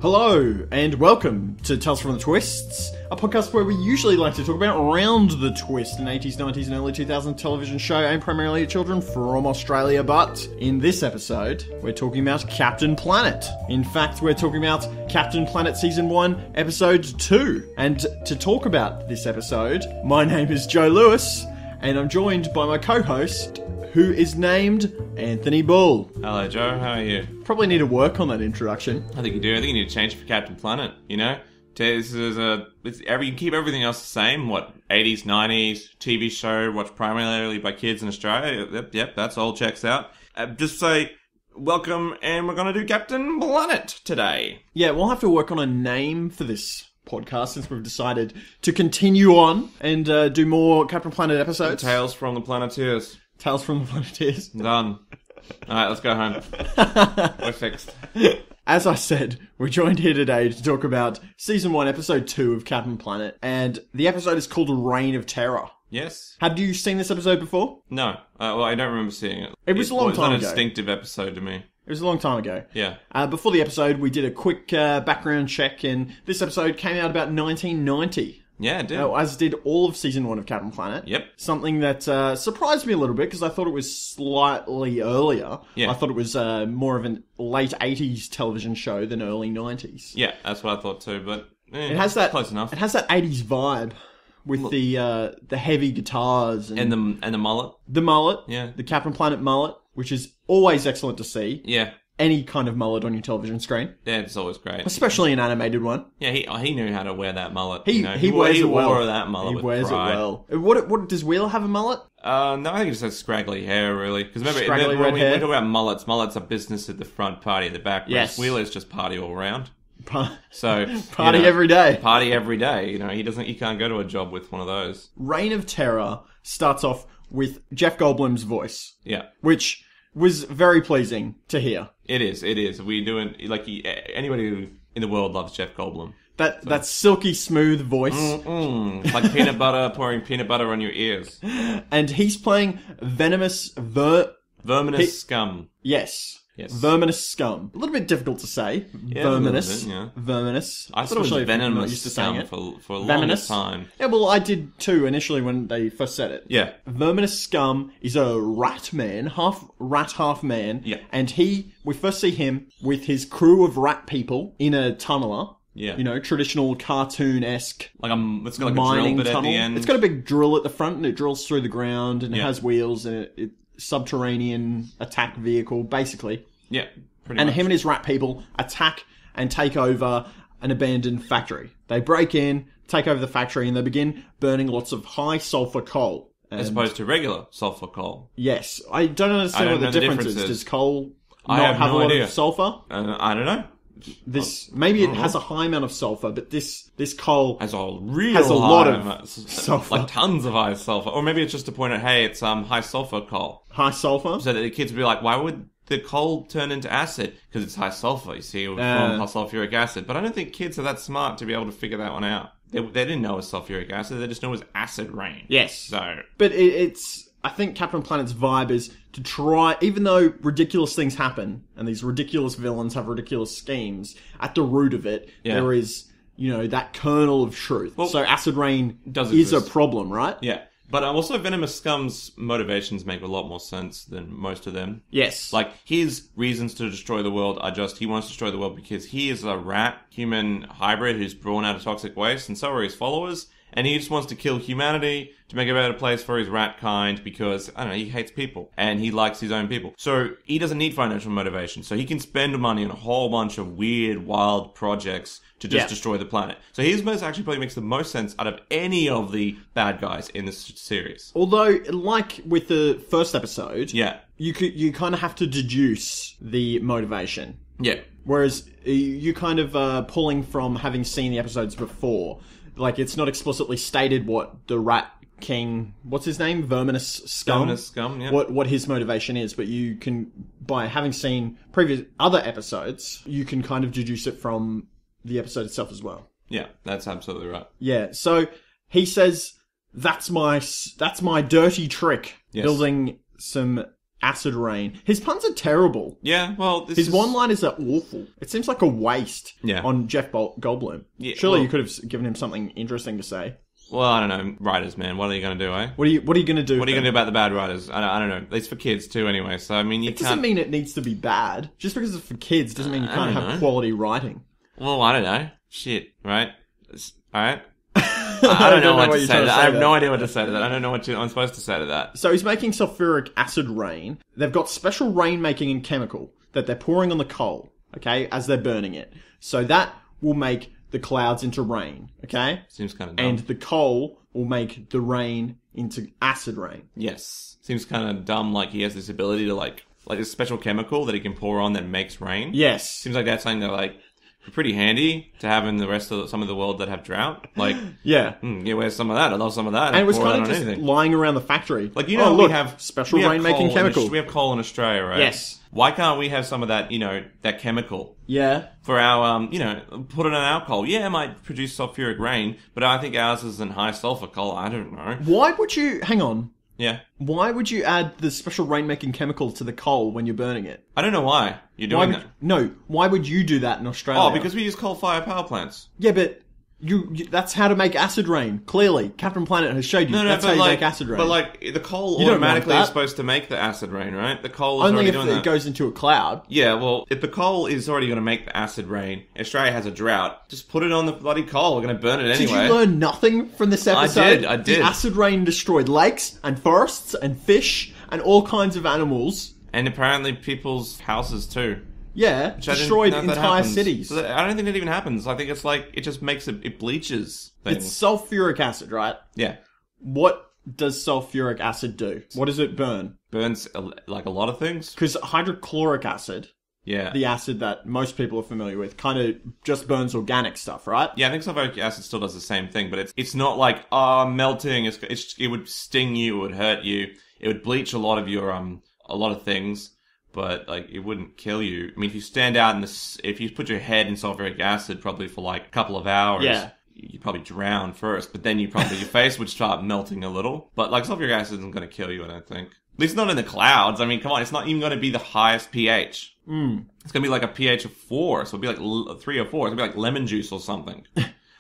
Hello, and welcome to Tales from the Twists, a podcast where we usually like to talk about Round the Twist, an 80s, 90s, and early 2000s television show aimed primarily at children from Australia, but in this episode, we're talking about Captain Planet. In fact, we're talking about Captain Planet Season 1, Episode 2. And to talk about this episode, my name is Joe Lewis, and I'm joined by my co-host, who is named Anthony Bull. Hello, Joe. How are you? Probably need to work on that introduction. I think you do. I think you need to change it for Captain Planet, you know? This is you keep everything else the same. 80s, 90s, TV show, watched primarily by kids in Australia. Yep, that's all checks out. Just say, welcome, and we're going to do Captain Planet today. Yeah, we'll have to work on a name for this podcast since we've decided to continue on and do more Captain Planet episodes. Tales from the Planeteers. Tales from the Planeteers. Done. Alright, let's go home. We're fixed. As I said, we're joined here today to talk about Season 1, Episode 2 of Captain Planet, and the episode is called Reign of Terror. Yes. Had you seen this episode before? No. Well, I don't remember seeing it. It was a long time ago. It was an instinctive episode to me. It was a long time ago. Yeah. Before the episode, we did a quick background check, and this episode came out about 1990. Yeah, it did. As did all of Season 1 of Captain Planet. Yep. Something that surprised me a little bit, because I thought it was slightly earlier. Yeah. I thought it was more of a late 80s television show than early 90s. Yeah, that's what I thought too, but it has that, close enough. It has that 80s vibe with the heavy guitars. And the mullet. The mullet. Yeah. The Captain Planet mullet, which is always excellent to see. Yeah. Any kind of mullet on your television screen. Yeah, it's always great. Especially an animated one. Yeah, he knew how to wear that mullet. He wore well. that mullet with wears pride. it well. What does Wheeler have a mullet? No, I think it just has scraggly hair, really. Because Scraggly remember red when hair? we talk about mullets are business at the front, party at the back. Yes. Wheeler's just party all around. So Party every day. Party every day. You know, he can't go to a job with one of those. Reign of Terror starts off with Jeff Goldblum's voice. Yeah. Which was very pleasing to hear. It is. We doing anybody who in the world loves Jeff Goldblum. That silky smooth voice. It's like peanut butter, pouring peanut butter on your ears. And he's playing Verminous Scum. Yes. Verminous Scum. A little bit difficult to say. Yeah, Verminous. bit, yeah. Verminous. I thought it was Venomous Scum for a long time. Yeah, well, I did too initially when they first said it. Yeah. Verminous Scum is a rat man, half rat, half man. Yeah. And we first see him with his crew of rat people in a tunneler. Yeah. You know, traditional cartoon-esque It's got like a mining drill bit tunnel. at the end. It's got a big drill at the front and it drills through the ground and it Yeah. has wheels and it subterranean attack vehicle, basically. Yeah, pretty And much. him and his rat people attack and take over an abandoned factory. They break in, take over the factory, and they begin burning lots of high sulfur coal. As opposed to regular sulfur coal. Yes. I don't understand what the difference is. Does coal I not have a no lot idea. of sulfur? I don't know. Maybe it has a high amount of sulfur, but this coal Has a lot of sulfur. Like tons of high sulfur. Or maybe it's just to point out, hey, it's high sulfur coal. high sulfur. So that the kids would be like, why would the coal turn into acid? Because it's high sulfur, you see, it would form sulfuric acid. But I don't think kids are that smart to be able to figure that one out. They didn't know it was sulfuric acid, they just know it was acid rain. Yes. So, But I think Captain Planet's vibe is to try, even though ridiculous things happen, and these ridiculous villains have ridiculous schemes, at the root of it, there is, that kernel of truth. Well, so acid rain does is exist. a problem, right? yeah. But also Venomous Scum's motivations make a lot more sense than most of them. Yes. Like, his reasons to destroy the world are just, he wants to destroy the world because he is a rat-human hybrid who's born out of toxic waste, and so are his followers, and he just wants to kill humanity to make a better place for his rat kind because, I don't know, he hates people, and he likes his own people. So, he doesn't need financial motivation, so he can spend money on a whole bunch of weird, wild projects to just destroy the planet. So his actually probably makes the most sense out of any of the bad guys in this series. Although, like with the first episode, Yeah. you kind of have to deduce the motivation. Yeah. Whereas you kind of pulling from having seen the episodes before. Like, it's not explicitly stated what the Rat King, what's his name? Verminous Scum? Verminous Scum, yeah. What his motivation is, but you can, by having seen previous other episodes, you can kind of deduce it from the episode itself as well. Yeah, that's absolutely right. Yeah, so he says, that's my dirty trick, Yes. building some acid rain. His puns are terrible. Yeah, well, His one-liners are awful. It seems like a waste on Jeff Goldblum. Yeah, Surely you could have given him something interesting to say. Well, I don't know. Writers, man. What are you going to do, eh? What are you going to do? What are you going to do about the bad writers? I don't know. It's for kids too, anyway. So, I mean, It doesn't mean it needs to be bad. Just because it's for kids doesn't mean you can't have quality writing. Well, I don't know. Shit, right? Alright? I don't know what to say to that. I have no idea what to say to that. I don't know what I'm supposed to say to that. So he's making sulfuric acid rain. They've got special rain-making and chemical that they're pouring on the coal, okay, as they're burning it. So that will make the clouds into rain, okay? Seems kind of dumb. And the coal will make the rain into acid rain. Yes. Seems kind of dumb, like he has this ability to, like this special chemical that he can pour on that makes rain. Yes. Seems like that's something that, like, pretty handy to have in the rest of some of the world that have drought. Like, yeah, where's some of that? I love some of that. And it was kind of just lying around the factory. Like, you know, look, we have special rain-making chemical. We have coal in Australia, right? Yes. Why can't we have some of that, that chemical? Yeah. For our, put it on our coal. Yeah, it might produce sulfuric rain, but I think ours isn't high sulfur coal. I don't know. Why would you... Hang on. Yeah. Why would you add the special rain-making chemical to the coal when you're burning it? I don't know why you're doing that. No, why would you do that in Australia? Oh, because we use coal-fired power plants. Yeah, but that's how to make acid rain. Clearly, Captain Planet has showed you that's how you make acid rain. But, like, the coal automatically is supposed to make the acid rain, right? The coal is already doing that. Only if it goes into a cloud. Yeah, well, if the coal is already going to make the acid rain, Australia has a drought, just put it on the bloody coal. We're going to burn it anyway. Did you learn nothing from this episode? I did. The acid rain destroyed lakes and forests and fish and all kinds of animals. And apparently people's houses too. Yeah, destroyed entire cities. So I don't think that even happens. I think it's like, it just makes it bleaches things. It's sulfuric acid, right? Yeah. What does sulfuric acid do? What does it burn? Burns, like, a lot of things. Because hydrochloric acid, the acid that most people are familiar with, kind of just burns organic stuff, right? Yeah, I think sulfuric acid still does the same thing, but it's not like, melting. It would sting you, it would hurt you, it would bleach a lot of your, a lot of things. But, like, it wouldn't kill you. I mean, if you stand out if you put your head in sulfuric acid probably for, like, a couple of hours, you'd probably drown first. But then your face would start melting a little. But, like, sulfuric acid isn't going to kill you, I don't think. At least not in the clouds. I mean, come on, it's not even going to be the highest pH. It's going to be like a pH of 4, so it'll be like 3 or 4. It's going to be like lemon juice or something.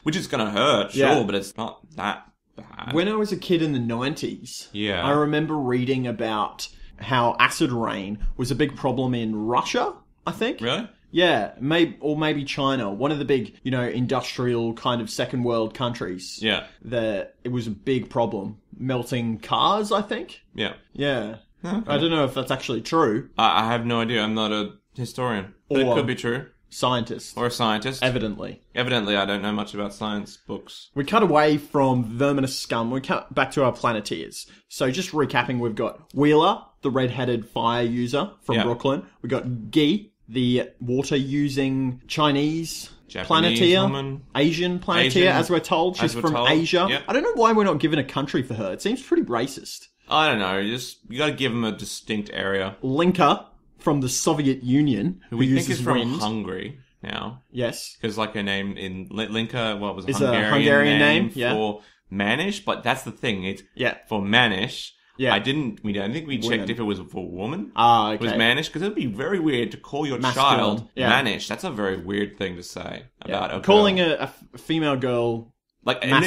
Which is going to hurt, sure, but it's not that bad. When I was a kid in the 90s, yeah, I remember reading about how acid rain was a big problem in Russia, I think. Really? Yeah, maybe China, one of the big, industrial kind of second world countries. Yeah. It was a big problem. Melting cars, I think. Yeah. Yeah. Okay. I don't know if that's actually true. I have no idea. I'm not a historian. But it could be true. Scientist. Or a scientist. Evidently, I don't know much about science books. We cut away from verminous scum. We cut back to our Planeteers. So just recapping, we've got Wheeler, the red-headed fire user from Brooklyn. We've got Guy, the water-using Chinese Planeteer. Woman. Asian Planeteer, as we're told. She's from Asia. Yep. I don't know why we're not given a country for her. It seems pretty racist. I don't know. You got to give them a distinct area. Linka, from the Soviet Union, who we think is from Hungary now. Yes. Because, like, her name in Linka, what was it? Is a Hungarian name for mannish, but that's the thing. It's for mannish. Yeah. I think we checked if it was for woman. Ah, okay. It was mannish, because it would be very weird to call your child mannish. That's a very weird thing to say about a calling girl. a female girl like, and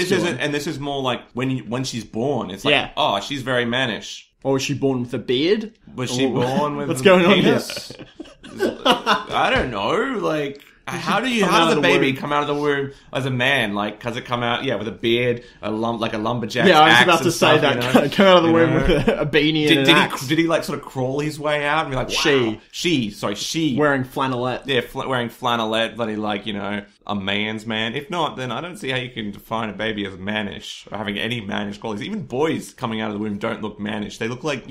this is more like when she's born. It's like, oh, she's very mannish. Or was she born with a beard? Was she born with what's going penis? On here? I don't know. Like, how does a baby come out of the womb as a man? Like, does it come out, with a beard, like a lumberjack? Yeah, I was about to say that. Come out of the womb with a beanie and an axe. Did he, like, sort of crawl his way out and be like, wow. She. Wearing flannelette. Yeah, wearing flannelette, bloody, like, a man's man. If not, then I don't see how you can define a baby as mannish or having any mannish qualities. Even boys coming out of the womb don't look mannish. They look like,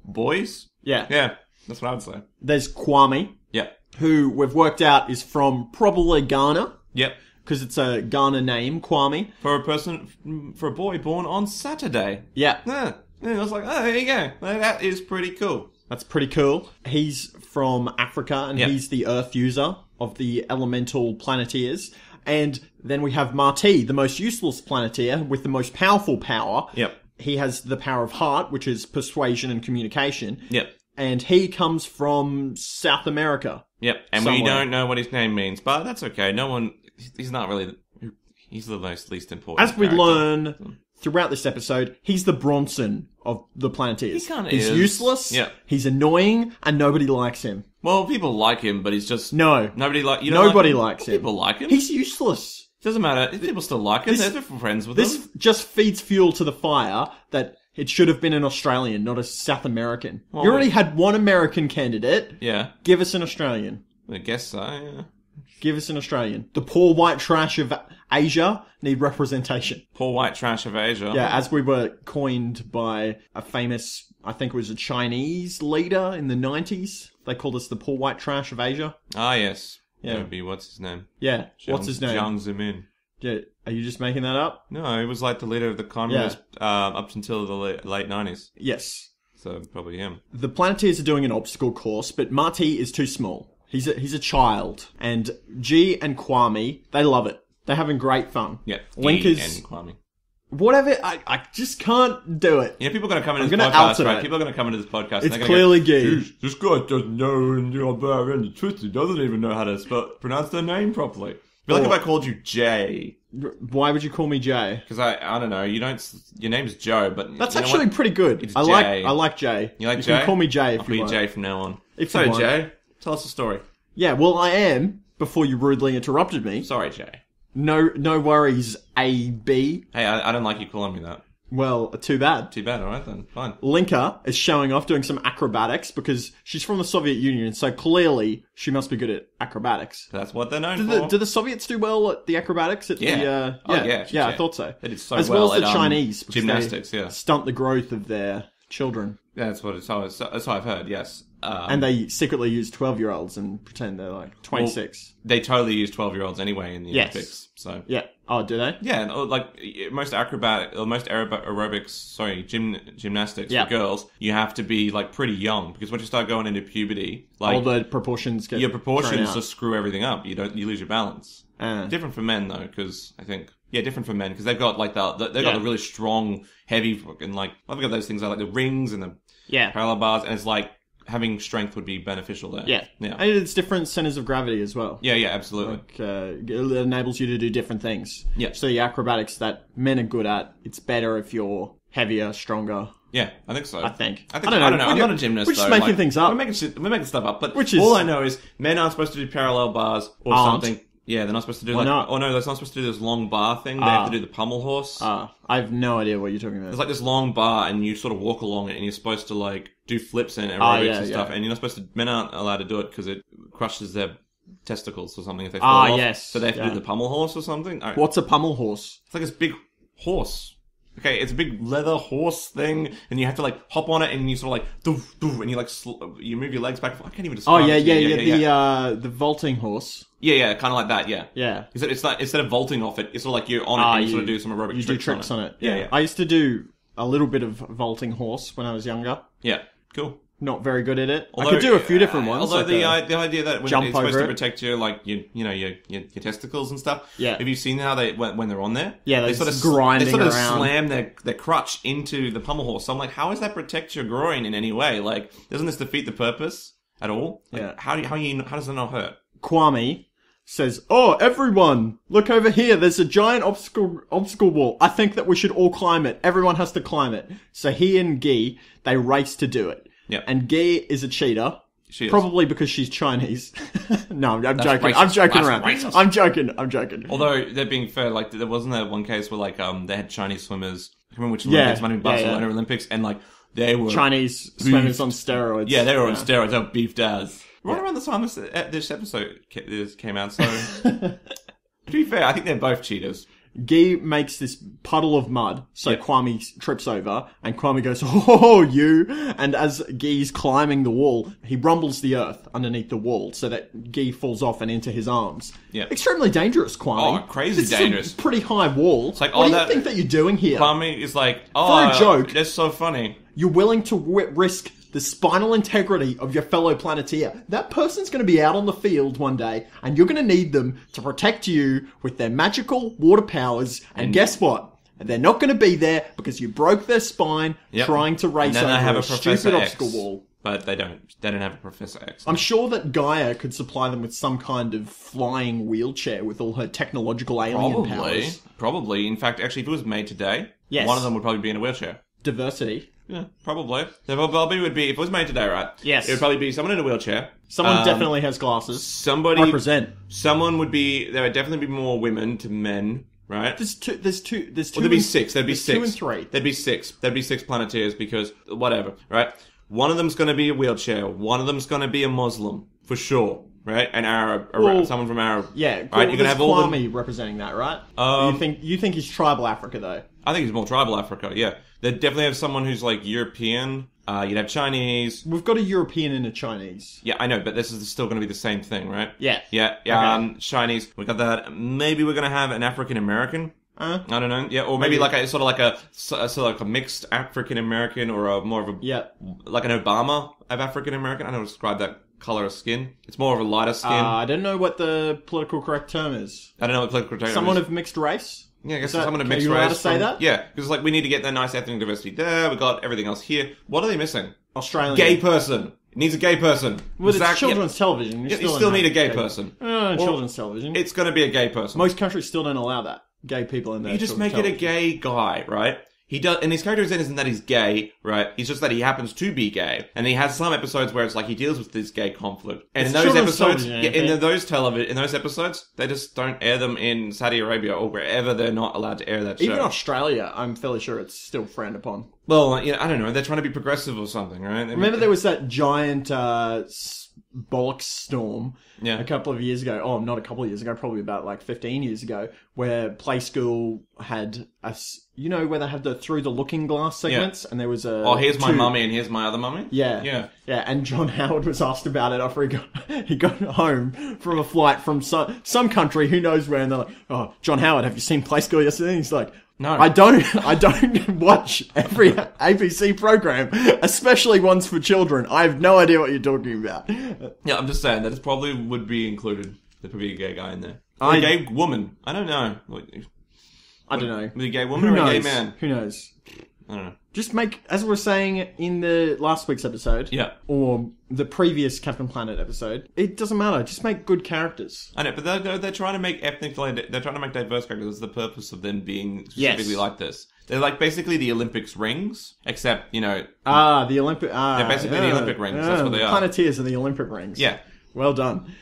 boys. Yeah. Yeah, that's what I would say. There's Kwame. Yeah. Who we've worked out is from probably Ghana. Yep. Because it's a Ghana name, Kwame. For a boy born on Saturday. Yeah. Yeah. I was like, oh, there you go. That is pretty cool. That's pretty cool. He's from Africa, and he's the Earth user of the elemental Planeteers. And then we have Marty, the most useless Planeteer with the most powerful power. Yep. He has the power of heart, which is persuasion and communication. Yep. and he comes from South America. Yep, and somewhere. we don't know what his name means, but that's okay. No one... He's not really... He's the least important As we character. learn throughout this episode, he's the Bronson of the Planeteers. He kinda He's is. useless, Yeah. he's annoying, and nobody likes him. Well, people like him, but he's just... No. Nobody like... You Nobody like likes him. People like him. He's useless. Doesn't matter. People still like him. They're friends with This him. just feeds fuel to the fire that it should have been an Australian, not a South American. Well, You already had one American candidate. Yeah, Give us an Australian. I guess so, yeah. Give us an Australian. The poor white trash of Asia need representation. Poor white trash of Asia. Yeah, as we were coined by a famous, I think it was a Chinese leader in the 90s. They called us the poor white trash of Asia. Ah, yes. Yeah. That would be, what's his name? Yeah. What's his name? Jiang Zemin. Yeah. Are you just making that up? No, he was like the leader of the communists up until the late 90s. Yes. So, probably him. The Planeteers are doing an obstacle course, but Marty is too small. He's a child. And G and Kwame, they love it. They're having great fun. Yeah. Link Dee is... and Kwame. Whatever, I just can't do it. You know, people are going to come into I'm this gonna podcast, alter right? it. People are going to come into this podcast and It's they're clearly going to gay. This guy doesn't know about any twist. He doesn't even know how to pronounce their name properly. Be like if I called you Jay. Why would you call me Jay? Because I don't know, your name's Joe, but That's you know actually what? pretty good. It's I Jay. like Jay. You like you Jay? can call me Jay if I'll you be want. Jay from now on. If So you want. Jay, tell us a story. Yeah, well, I am, before you rudely interrupted me. Sorry, Jay. No worries, AB. Hey, I don't like you calling me that. Well, too bad. Too bad, alright then. Fine. Linka is showing off doing some acrobatics because she's from the Soviet Union, so clearly she must be good at acrobatics. That's what they're known for. Do the Soviets do well at the acrobatics? At Yeah. yeah, I thought so. They did so As well well as the at, Chinese. because gymnastics, they yeah. stunt the growth of their children. That's what that's how I've heard, yes. And they secretly use 12-year-olds and pretend they're like 26. They totally use 12-year-olds anyway in the Yes. Olympics, so... Yeah. Oh, do they? Yeah, and, like most gymnastics Yeah. for girls, you have to be like pretty young because once you start going into puberty, like All the proportions get your thrown proportions out. just screw everything up. You lose your balance. Ah. Different for men though, because I think different for men because they've got like they've got Yeah. the really strong, heavy fucking like I've got those things like the rings and the Yeah. parallel bars, and it's like having strength would be beneficial there. Yeah. yeah, And it's different centers of gravity as well. yeah, absolutely. Like, it enables you to do different things. Yeah. So the acrobatics that men are good at, it's better if you're heavier, stronger. Yeah, I think so. I think. I don't know. I'm not a gymnast. We're just though. making Like, things up. We're making stuff up. But Which is- all I know is men aren't supposed to do parallel bars or Aren't? something. Yeah, they're not supposed to do Why like. not? Oh no, they're not supposed to do this long bar thing. They have to do the pummel horse. I have no idea what you're talking about. There's like this long bar, and you sort of walk along it, and you're supposed to like do flips and aerobics yeah, and stuff. yeah. And you're not supposed to. Men aren't allowed to do it because it crushes their testicles or something if they fall off. Yes. So they have to Yeah. do the pummel horse or something. What's a pummel horse? It's like this big horse. Okay, it's a big leather horse thing, and you have to like hop on it, and you sort of like doof, doof, and you like you move your legs back. I can't even describe. Oh yeah, it to you. the vaulting horse. Yeah, kind of like that. Yeah, Yeah. It's like instead of vaulting off it, it's sort of like you're on it and you sort of do some aerobic You do tricks on it. Yeah. I used to do a little bit of vaulting horse when I was younger. Yeah, cool. Not very good at it. I could do a few different ones. Although like the idea that when jump it's supposed over to it. protect your like your testicles and stuff. Yeah. Have you seen how they when they're on there? Yeah, they they're sort of just grinding They sort of around. slam their crotch into the pummel horse. So I'm like, how does that protect your groin in any way? Like, doesn't this defeat the purpose at all? Like, Yeah. How does it not hurt? Kwame says, "Oh, everyone, look over here. There's a giant obstacle wall. I think that we should all climb it. Everyone has to climb it." So he and Guy, they race to do it. Yeah. And Guy is a cheater. She is. Probably because she's Chinese. No, I'm joking. racist. I'm joking That's around. racist. I'm joking. Although they're being fair, like there wasn't that one case where like they had Chinese swimmers. I can't remember which Yeah. Olympics, might have been Barcelona Yeah. Olympics, and like they were Chinese swimmers on steroids. Yeah, they were on steroids. They were beefed as. Right around the time this episode came out, so to be fair, I think they're both cheaters. Guy makes this puddle of mud, so Kwame trips over, and Kwame goes, "Oh, you!" And as Guy's climbing the wall, he rumbles the earth underneath the wall, so that Guy falls off and into his arms. Yeah. Extremely dangerous, Kwame. Oh, crazy this dangerous. Is a pretty high wall. It's like, what oh, do you that- think that you're doing here? Kwame is like, oh, For a joke. That's so funny. You're willing to risk the spinal integrity of your fellow Planeteer. That person's going to be out on the field one day, and you're going to need them to protect you with their magical water powers. And guess what? They're not going to be there because you broke their spine Yep. trying to race And then over I have a a Professor stupid X. obstacle wall. but they don't have a Professor X. I'm sure that Gaia could supply them with some kind of flying wheelchair with all her technological alien powers. Probably. In fact, actually, if it was made today, one of them would probably be in a wheelchair. Diversity. Yeah, probably. So probably would be, if it was made today, right? Yes. It would probably be someone in a wheelchair. Someone definitely has glasses. Somebody... Represent. Someone would be... There would definitely be more women to men, right? There's two. Well, there'd be six. There'd be six. 2 and 3. There'd be six. There'd be 6 Planeteers because... Whatever, right? One of them's going to be a wheelchair. One of them's going to be a Muslim. For sure. Right? An Arab. Someone from Arab. Yeah. Right? You're going to have all Kwame representing that, right? You think he's tribal Africa, though? I think he's more tribal Africa, yeah. They'd definitely have someone who's, like, European. You'd have Chinese. We've got a European and a Chinese. Yeah, I know, but this is still going to be the same thing, right? Yeah. Yeah. Okay. Chinese. We got that. Maybe we're going to have an African-American. I don't know. Yeah, or maybe like a mixed African-American or a more of a... Yeah. Like an Obama of African-American. I don't know how to describe that color of skin. It's more of a lighter skin. I don't know what the political correct term is. I don't know what political correct term is. Someone of mixed race? Yeah, I guess someone of mixed race. Are you allowed to say that? Yeah, because like we need to get that nice ethnic diversity there. We got everything else here. What are they missing? Australian. Gay person. It needs a gay person. Well, it's children's television. You still need a gay person. Children's television. It's going to be a gay person. Most countries still don't allow that. Gay people in there. You just make it a gay guy, right? He does, and his character isn't that he's gay, right? He's just that he happens to be gay, and he has some episodes where it's like he deals with this gay conflict. And in those episodes, in those episodes, they just don't air them in Saudi Arabia or wherever they're not allowed to air that show. Even Australia, I'm fairly sure it's still frowned upon. Well, I don't know. They're trying to be progressive or something, right? Remember there was that giant bollocks storm a couple of years ago. Oh, not a couple of years ago, probably about like 15 years ago, where Play School had where they had the through the looking glass segments, and there was a... Oh, here's my mummy and here's my other mummy? Yeah. And John Howard was asked about it after he got home from a flight from some country, who knows where, and they're like, oh, John Howard, have you seen Play School yesterday? And he's like, no. I don't watch every ABC program, especially ones for children. I have no idea what you're talking about. Yeah, I'm just saying that it probably would be included. There'd probably be a gay guy in there. Or a gay woman. I don't know. I don't know. A gay woman or a gay man? Who knows? I don't know. Just make, as we were saying in the last week's episode, or the previous Captain Planet episode, it doesn't matter. Just make good characters. I know, but they're trying to make they're trying to make diverse characters. That's the purpose of them being specifically like this. They're like basically the Olympics rings, except the Olympic. They're basically the Olympic rings. That's what they are. Planeteers are the Olympic rings. Yeah. Well done.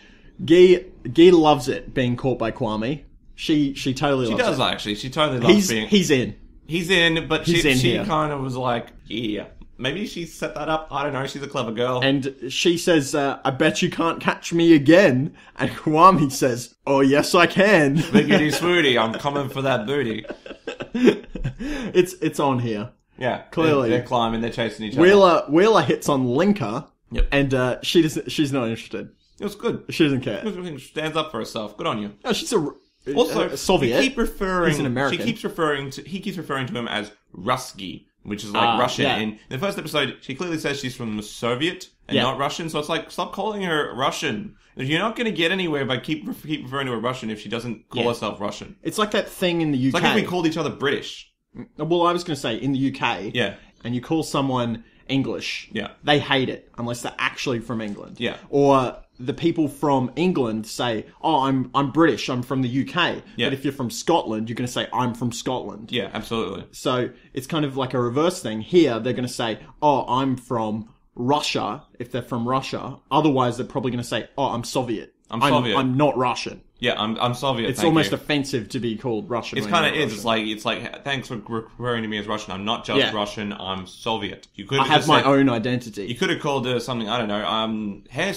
Guy loves it being caught by Kwame. She totally loves it. She does actually. She totally loves being. He's in. He's in, but she kind of was like, yeah. Maybe she set that up. I don't know. She's a clever girl. And she says, I bet you can't catch me again. And Kwame says, oh, yes, I can. Biggity swooty, I'm coming for that booty. It's on here. Yeah. Clearly. They're climbing, they're chasing each other. Wheeler hits on Linka. Yep. And she's not interested. It was good. She doesn't care. She stands up for herself. Good on you. Oh, she's also, Soviet. He's an American. He keeps referring to him as Rusky, which is like Russian. Yeah. In the first episode, she clearly says she's from the Soviet and not Russian. So it's like, stop calling her Russian. You're not going to get anywhere by keep referring to her Russian if she doesn't call herself Russian. It's like that thing in the UK. It's like if we called each other British. Well, I was going to say in the UK. Yeah. And you call someone English. Yeah. They hate it unless they're actually from England. Yeah. Or the people from England say, oh, I'm British, I'm from the UK. Yeah. But if you're from Scotland, you're going to say, I'm from Scotland. Yeah, absolutely. So it's kind of like a reverse thing. Here, they're going to say, oh, I'm from Russia, if they're from Russia. Otherwise, they're probably going to say, oh, I'm Soviet. I'm Soviet. I'm not Russian. Yeah, I'm Soviet. It's almost offensive to be called Russian. It kind of is. It's like thanks for referring to me as Russian. I'm not just Russian. I'm Soviet. I have my own identity. You could have called her something. I don't know. Hey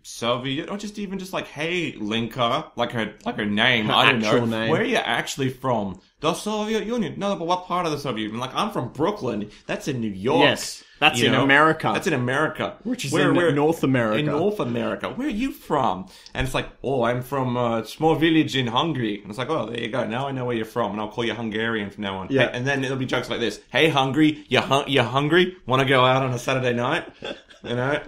Soviet, or just like hey Linka, like her name. I don't know. Name. Where are you actually from? The Soviet Union. No, but what part of the Soviet Union? Like I'm from Brooklyn. That's in New York. Yes. That's in America. That's in America. Which is in North America. In North America. Where are you from? And it's like, oh, I'm from a small village in Hungary. And it's like, oh, there you go. Now I know where you're from. And I'll call you Hungarian from now on. Yeah. Hey, and then it'll be jokes like this. Hey, Hungry, you hungry? Want to go out on a Saturday night? You know?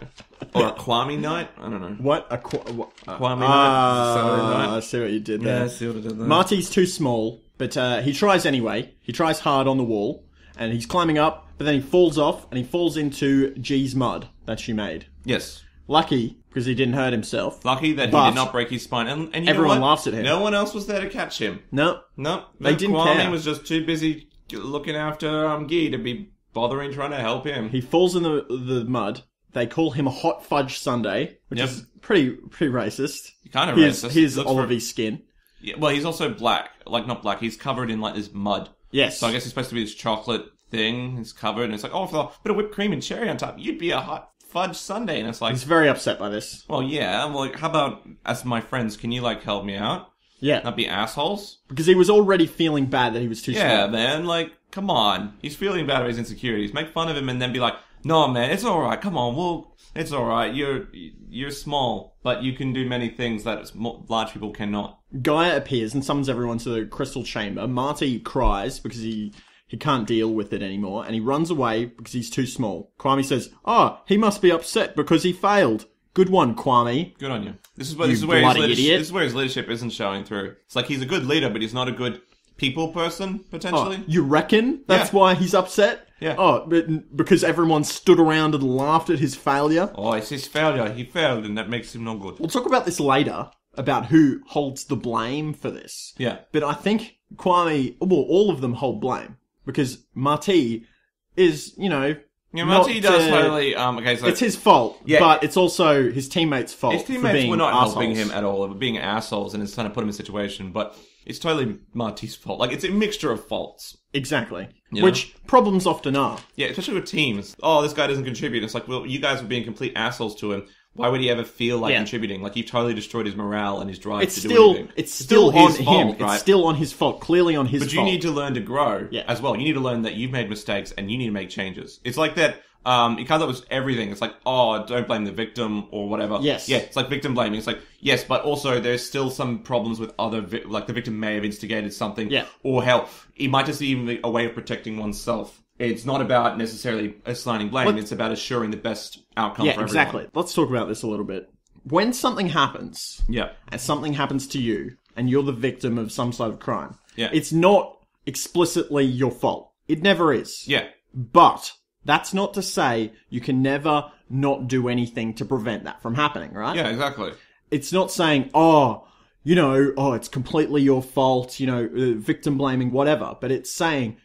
Or a Kwame night? I don't know. What? Kwame night? Saturday night? I see what you did there. Yeah, I see what I did there. Marty's too small, but he tries anyway. He tries hard on the wall. And he's climbing up, but then he falls off, and he falls into G's mud. that she made. Yes. Lucky, because he didn't hurt himself. Lucky that he But did not break his spine. And you everyone know what? laughs at him. No one else was there to catch him. No. They didn't Kwame care. was just too busy looking after Guy to be bothering trying to help him. He falls in the mud. They call him a hot fudge sundae, which is pretty racist. Kind of Here's, racist. Here's Looks Olivie's skin. Yeah, well, he's also black. Like, not black. He's covered in, like, this mud. Yes. So I guess he's supposed to be this chocolate thing. It's covered, and it's like, oh, for a bit of whipped cream and cherry on top, you'd be a hot fudge sundae. And it's like... He's very upset by this. Well, yeah. I'm like, how about, as my friends, can you, like, help me out? Yeah. Not be assholes? Because he was already feeling bad that he was too small. Yeah, man. Like, come on. He's feeling bad about his insecurities. Make fun of him and then be like, no, man, it's alright. Come on, it's alright. You're small, but you can do many things that large people cannot. Gaia appears and summons everyone to the crystal chamber. Marty cries because he can't deal with it anymore, and he runs away because he's too small. Kwame says, "Oh, he must be upset because he failed. Good one, Kwame. Good on you." This is You where bloody idiot. This is where his leadership isn't showing through. It's like he's a good leader, but he's not a good people person, potentially. Oh, you reckon that's why he's upset? Yeah. Oh, but because everyone stood around and laughed at his failure? Oh, it's his failure. He failed, and that makes him no good. We'll talk about this later, about who holds the blame for this. Yeah. But I think Kwame, well, all of them hold blame. Because Marty is, Yeah, Marty does totally, okay, so... It's his fault, Yeah. but it's also his teammates' fault. His for teammates being were not assholes. helping him at all. They were being assholes, and it's trying to put him in a situation, but it's totally Marty's fault. Like, it's a mixture of faults. Exactly. You Which problems often are. Yeah, especially with teams. Oh, this guy doesn't contribute. It's like, well, you guys were being complete assholes to him. Why would he ever feel like contributing? Like, you've totally destroyed his morale and his drive to do anything. It's still on his him. fault, right? It's still on his fault. Clearly on his But fault. you need to learn to grow as well. You need to learn that you've made mistakes and you need to make changes. It's like that, it kind of was everything. It's like, oh, don't blame the victim or whatever. Yes. Yeah, it's like victim blaming. It's like, yes, but also there's still some problems with other, like the victim may have instigated something. Yeah. Or hell, it might just even be a way of protecting oneself. It's not about necessarily assigning blame. It's about assuring the best outcome for everyone. Yeah, exactly. Let's talk about this a little bit. When something happens, and something happens to you, and you're the victim of some sort of crime, it's not explicitly your fault. It never is. Yeah. But that's not to say you can never not do anything to prevent that from happening, right? Yeah, exactly. It's not saying, it's completely your fault, victim blaming, whatever. But it's saying,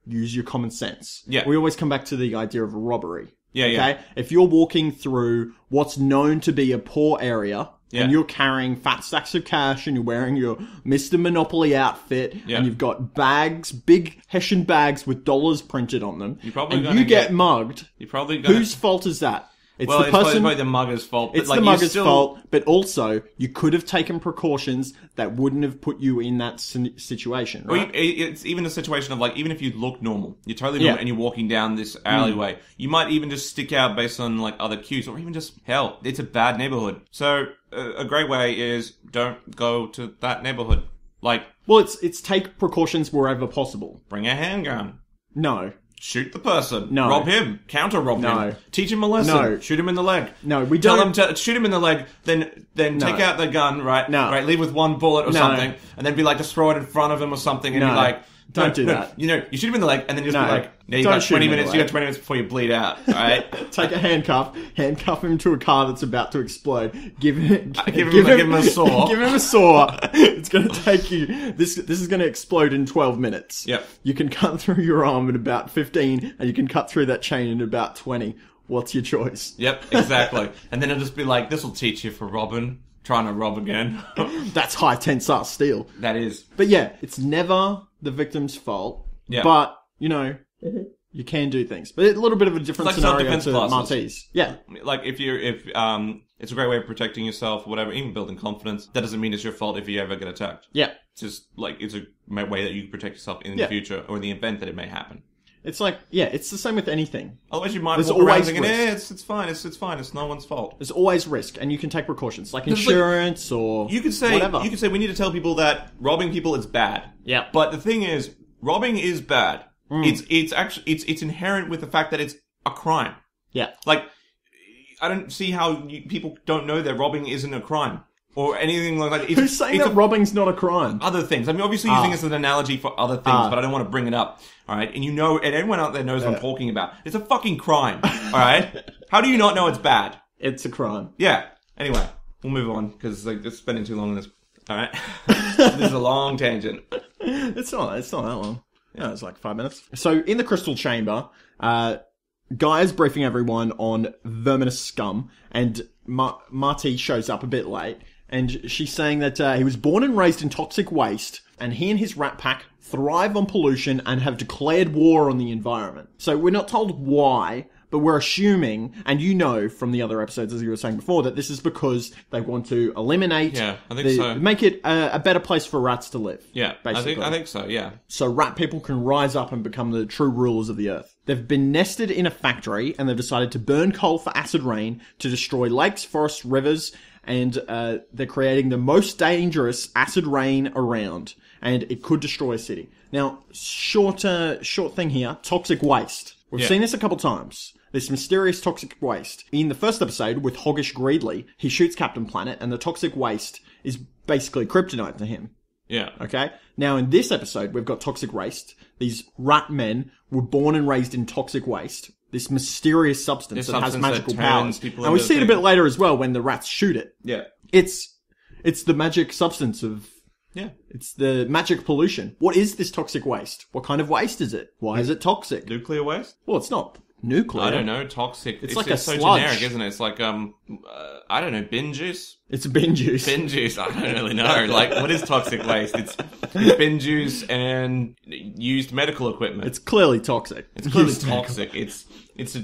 use your common sense. Yeah. We always come back to the idea of a robbery. Yeah, okay? yeah. If you're walking through what's known to be a poor area, and you're carrying fat stacks of cash, and you're wearing your Mr. Monopoly outfit, and you've got bags, big Hessian bags with dollars printed on them, and you get mugged, whose fault is that? It's well, the person. It's probably the mugger's fault. But It's the mugger's fault, but also you could have taken precautions that wouldn't have put you in that situation, right? Or it's even a situation of like, even if you look normal, you're totally normal and you're walking down this alleyway, you might even just stick out based on like other cues, or even just, hell, it's a bad neighborhood. So a great way is don't go to that neighborhood. Like, well, it's take precautions wherever possible. Bring a handgun. No. Shoot the person. No. Rob him. Counter-rob him. Teach him a lesson. No. Shoot him in the leg. No, we Tell don't. him to shoot him in the leg, then take out the gun, right? No. Right, leave with one bullet or something, and then be like, just throw it in front of him or something, and be like... Don't do that. You shoot him in the leg, and then just be like, you got 20 minutes, you got 20 minutes before you bleed out, alright? Take a handcuff him to a car that's about to explode, give him a saw. Give him a saw. It's gonna take you, this is gonna explode in 12 minutes. Yep. You can cut through your arm in about 15, and you can cut through that chain in about 20. What's your choice? Yep, exactly. And then it'll just be like, this'll teach you for robbing. Trying to rob again. That's high tensile steel. That is. But yeah, it's never the victim's fault. Yeah. But, you can do things. But a little bit of a different scenario to classes. Marty's. Yeah. Like, if it's a great way of protecting yourself, whatever, even building confidence. That doesn't mean it's your fault if you ever get attacked. Yeah. It's just, like, it's a way that you can protect yourself in the future, or in the event that it may happen. It's like, it's the same with anything. Otherwise you might There's walk around always thinking, risk. it's fine, it's no one's fault. There's always risk, and you can take precautions, like insurance or you could say, whatever. You could say we need to tell people that robbing people is bad. Yeah. But the thing is, robbing is bad. It's actually, it's inherent with the fact that it's a crime. Yeah. Like, I don't see how people don't know that robbing isn't a crime. or anything like that. Who's saying that robbing's not a crime? Other things. I mean, obviously using this as an analogy for other things, but I don't want to bring it up. All right, and and everyone out there knows what I'm talking about. It's a fucking crime. All right, how do you not know it's bad? It's a crime. Yeah. Anyway, we'll move on because it's spending too long on this. All right, this is a long tangent. It's not that long. Yeah, it's like 5 minutes. So in the crystal chamber, Guy is briefing everyone on verminous scum, and Marty shows up a bit late, and she's saying that he was born and raised in toxic waste, and he and his rat pack thrive on pollution and have declared war on the environment. So we're not told why, but we're assuming, and you know from the other episodes, as you were saying before, that this is because they want to eliminate... Yeah, I think so. Make it a better place for rats to live. Yeah, basically. I think so, yeah. So rat people can rise up and become the true rulers of the earth. They've been nested in a factory, and they've decided to burn coal for acid rain to destroy lakes, forests, rivers, and they're creating the most dangerous acid rain around, and it could destroy a city. Now, short thing here, toxic waste. We've seen this a couple times. This mysterious toxic waste. In the first episode, with Hoggish Greedley, he shoots Captain Planet, and the toxic waste is basically kryptonite to him. Yeah. Okay? Now, in this episode, we've got toxic waste. These rat men were born and raised in toxic waste. This mysterious substance that has magical powers. And we see it a bit later as well when the rats shoot it. Yeah. It's the magic substance of... Yeah. It's the magic pollution. What is this toxic waste? What kind of waste is it? Why is it toxic? Nuclear waste? Well, it's not nuclear. I don't know. Toxic. It's like just a so sludge. Generic, isn't it? It's like, I don't know, bin juice? It's bin juice. Bin juice. I don't really know. Like, what is toxic waste? It's bin juice and used medical equipment. It's clearly toxic. It's clearly toxic. That's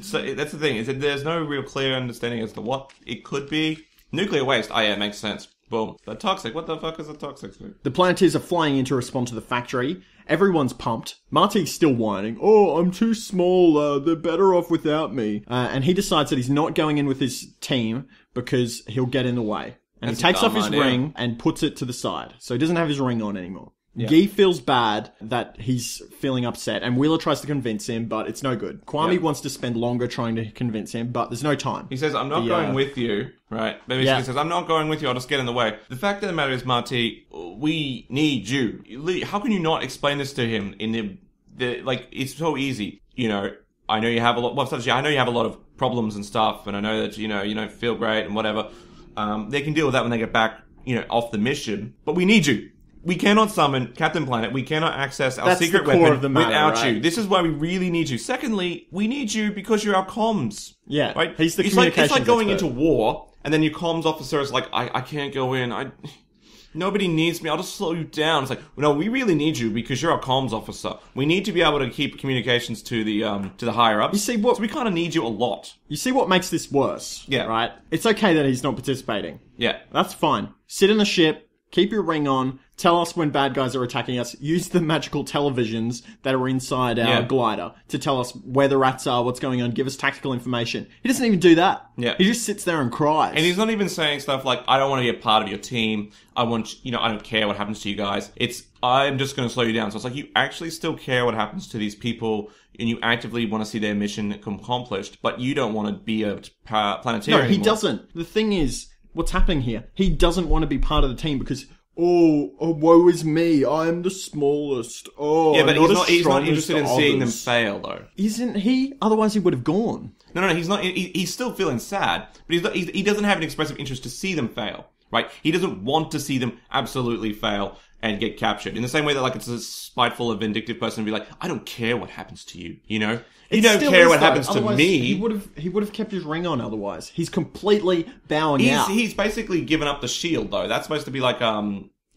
the thing. Is that there's no real clear understanding as to what it could be. Nuclear waste. Oh yeah, it makes sense. Boom. But toxic. What the fuck is a toxic thing? The Planeteers are flying in to respond to the factory. Everyone's pumped. Marty's still whining. Oh, I'm too small. They're better off without me. And he decides that he's not going in with his team because he'll get in the way. And he takes off his ring and puts it to the side. So he doesn't have his ring on anymore. Yeah. Guy feels bad that he's feeling upset, and Wheeler tries to convince him, but it's no good. Kwame wants to spend longer trying to convince him, but there's no time. He says, I'm not going with you, right? Basically he says, I'm not going with you, I'll just get in the way. The fact of the matter is, Marty, we need you. How can you not explain this to him in the like, it's so easy. You know, I know you have a lot, well, I know you have a lot of problems and stuff, and I know that, you don't feel great and whatever. They can deal with that when they get back, off the mission, but we need you. We cannot summon Captain Planet. We cannot access our secret weapon without you. This is why we really need you. Secondly, we need you because you're our comms. Yeah. Right? He's the communications It's like going into war, and then your comms officer is like, I can't go in. Nobody needs me. I'll just slow you down. It's like, no, we really need you because you're our comms officer. We need to be able to keep communications to the higher ups. You see what? So we kind of need you a lot. You see what makes this worse? Yeah. Right? It's okay that he's not participating. Yeah. That's fine. Sit in the ship. Keep your ring on. Tell us when bad guys are attacking us. Use the magical televisions that are inside our glider to tell us where the rats are, what's going on, give us tactical information. He doesn't even do that. Yeah. He just sits there and cries. And he's not even saying stuff like, I don't want to be a part of your team. I want, I don't care what happens to you guys. I'm just going to slow you down. So it's like, you actually still care what happens to these people, and you actively want to see their mission accomplished, but you don't want to be a Planeteer anymore. No, he doesn't. The thing is, what's happening here? He doesn't want to be part of the team because, woe is me. I'm the smallest. Yeah, but he's not interested in seeing them fail, though. Isn't he? Otherwise, he would have gone. No, he's not. He's still feeling sad, but he doesn't have an expressive interest to see them fail, right? He doesn't want to see them absolutely fail and get captured. In the same way that, like, it's a spiteful or vindictive person to be like, I don't care what happens to you, You don't care what happens to me. He would have kept his ring on otherwise. He's completely bowing out. He's basically given up the shield, though. That's supposed to be like,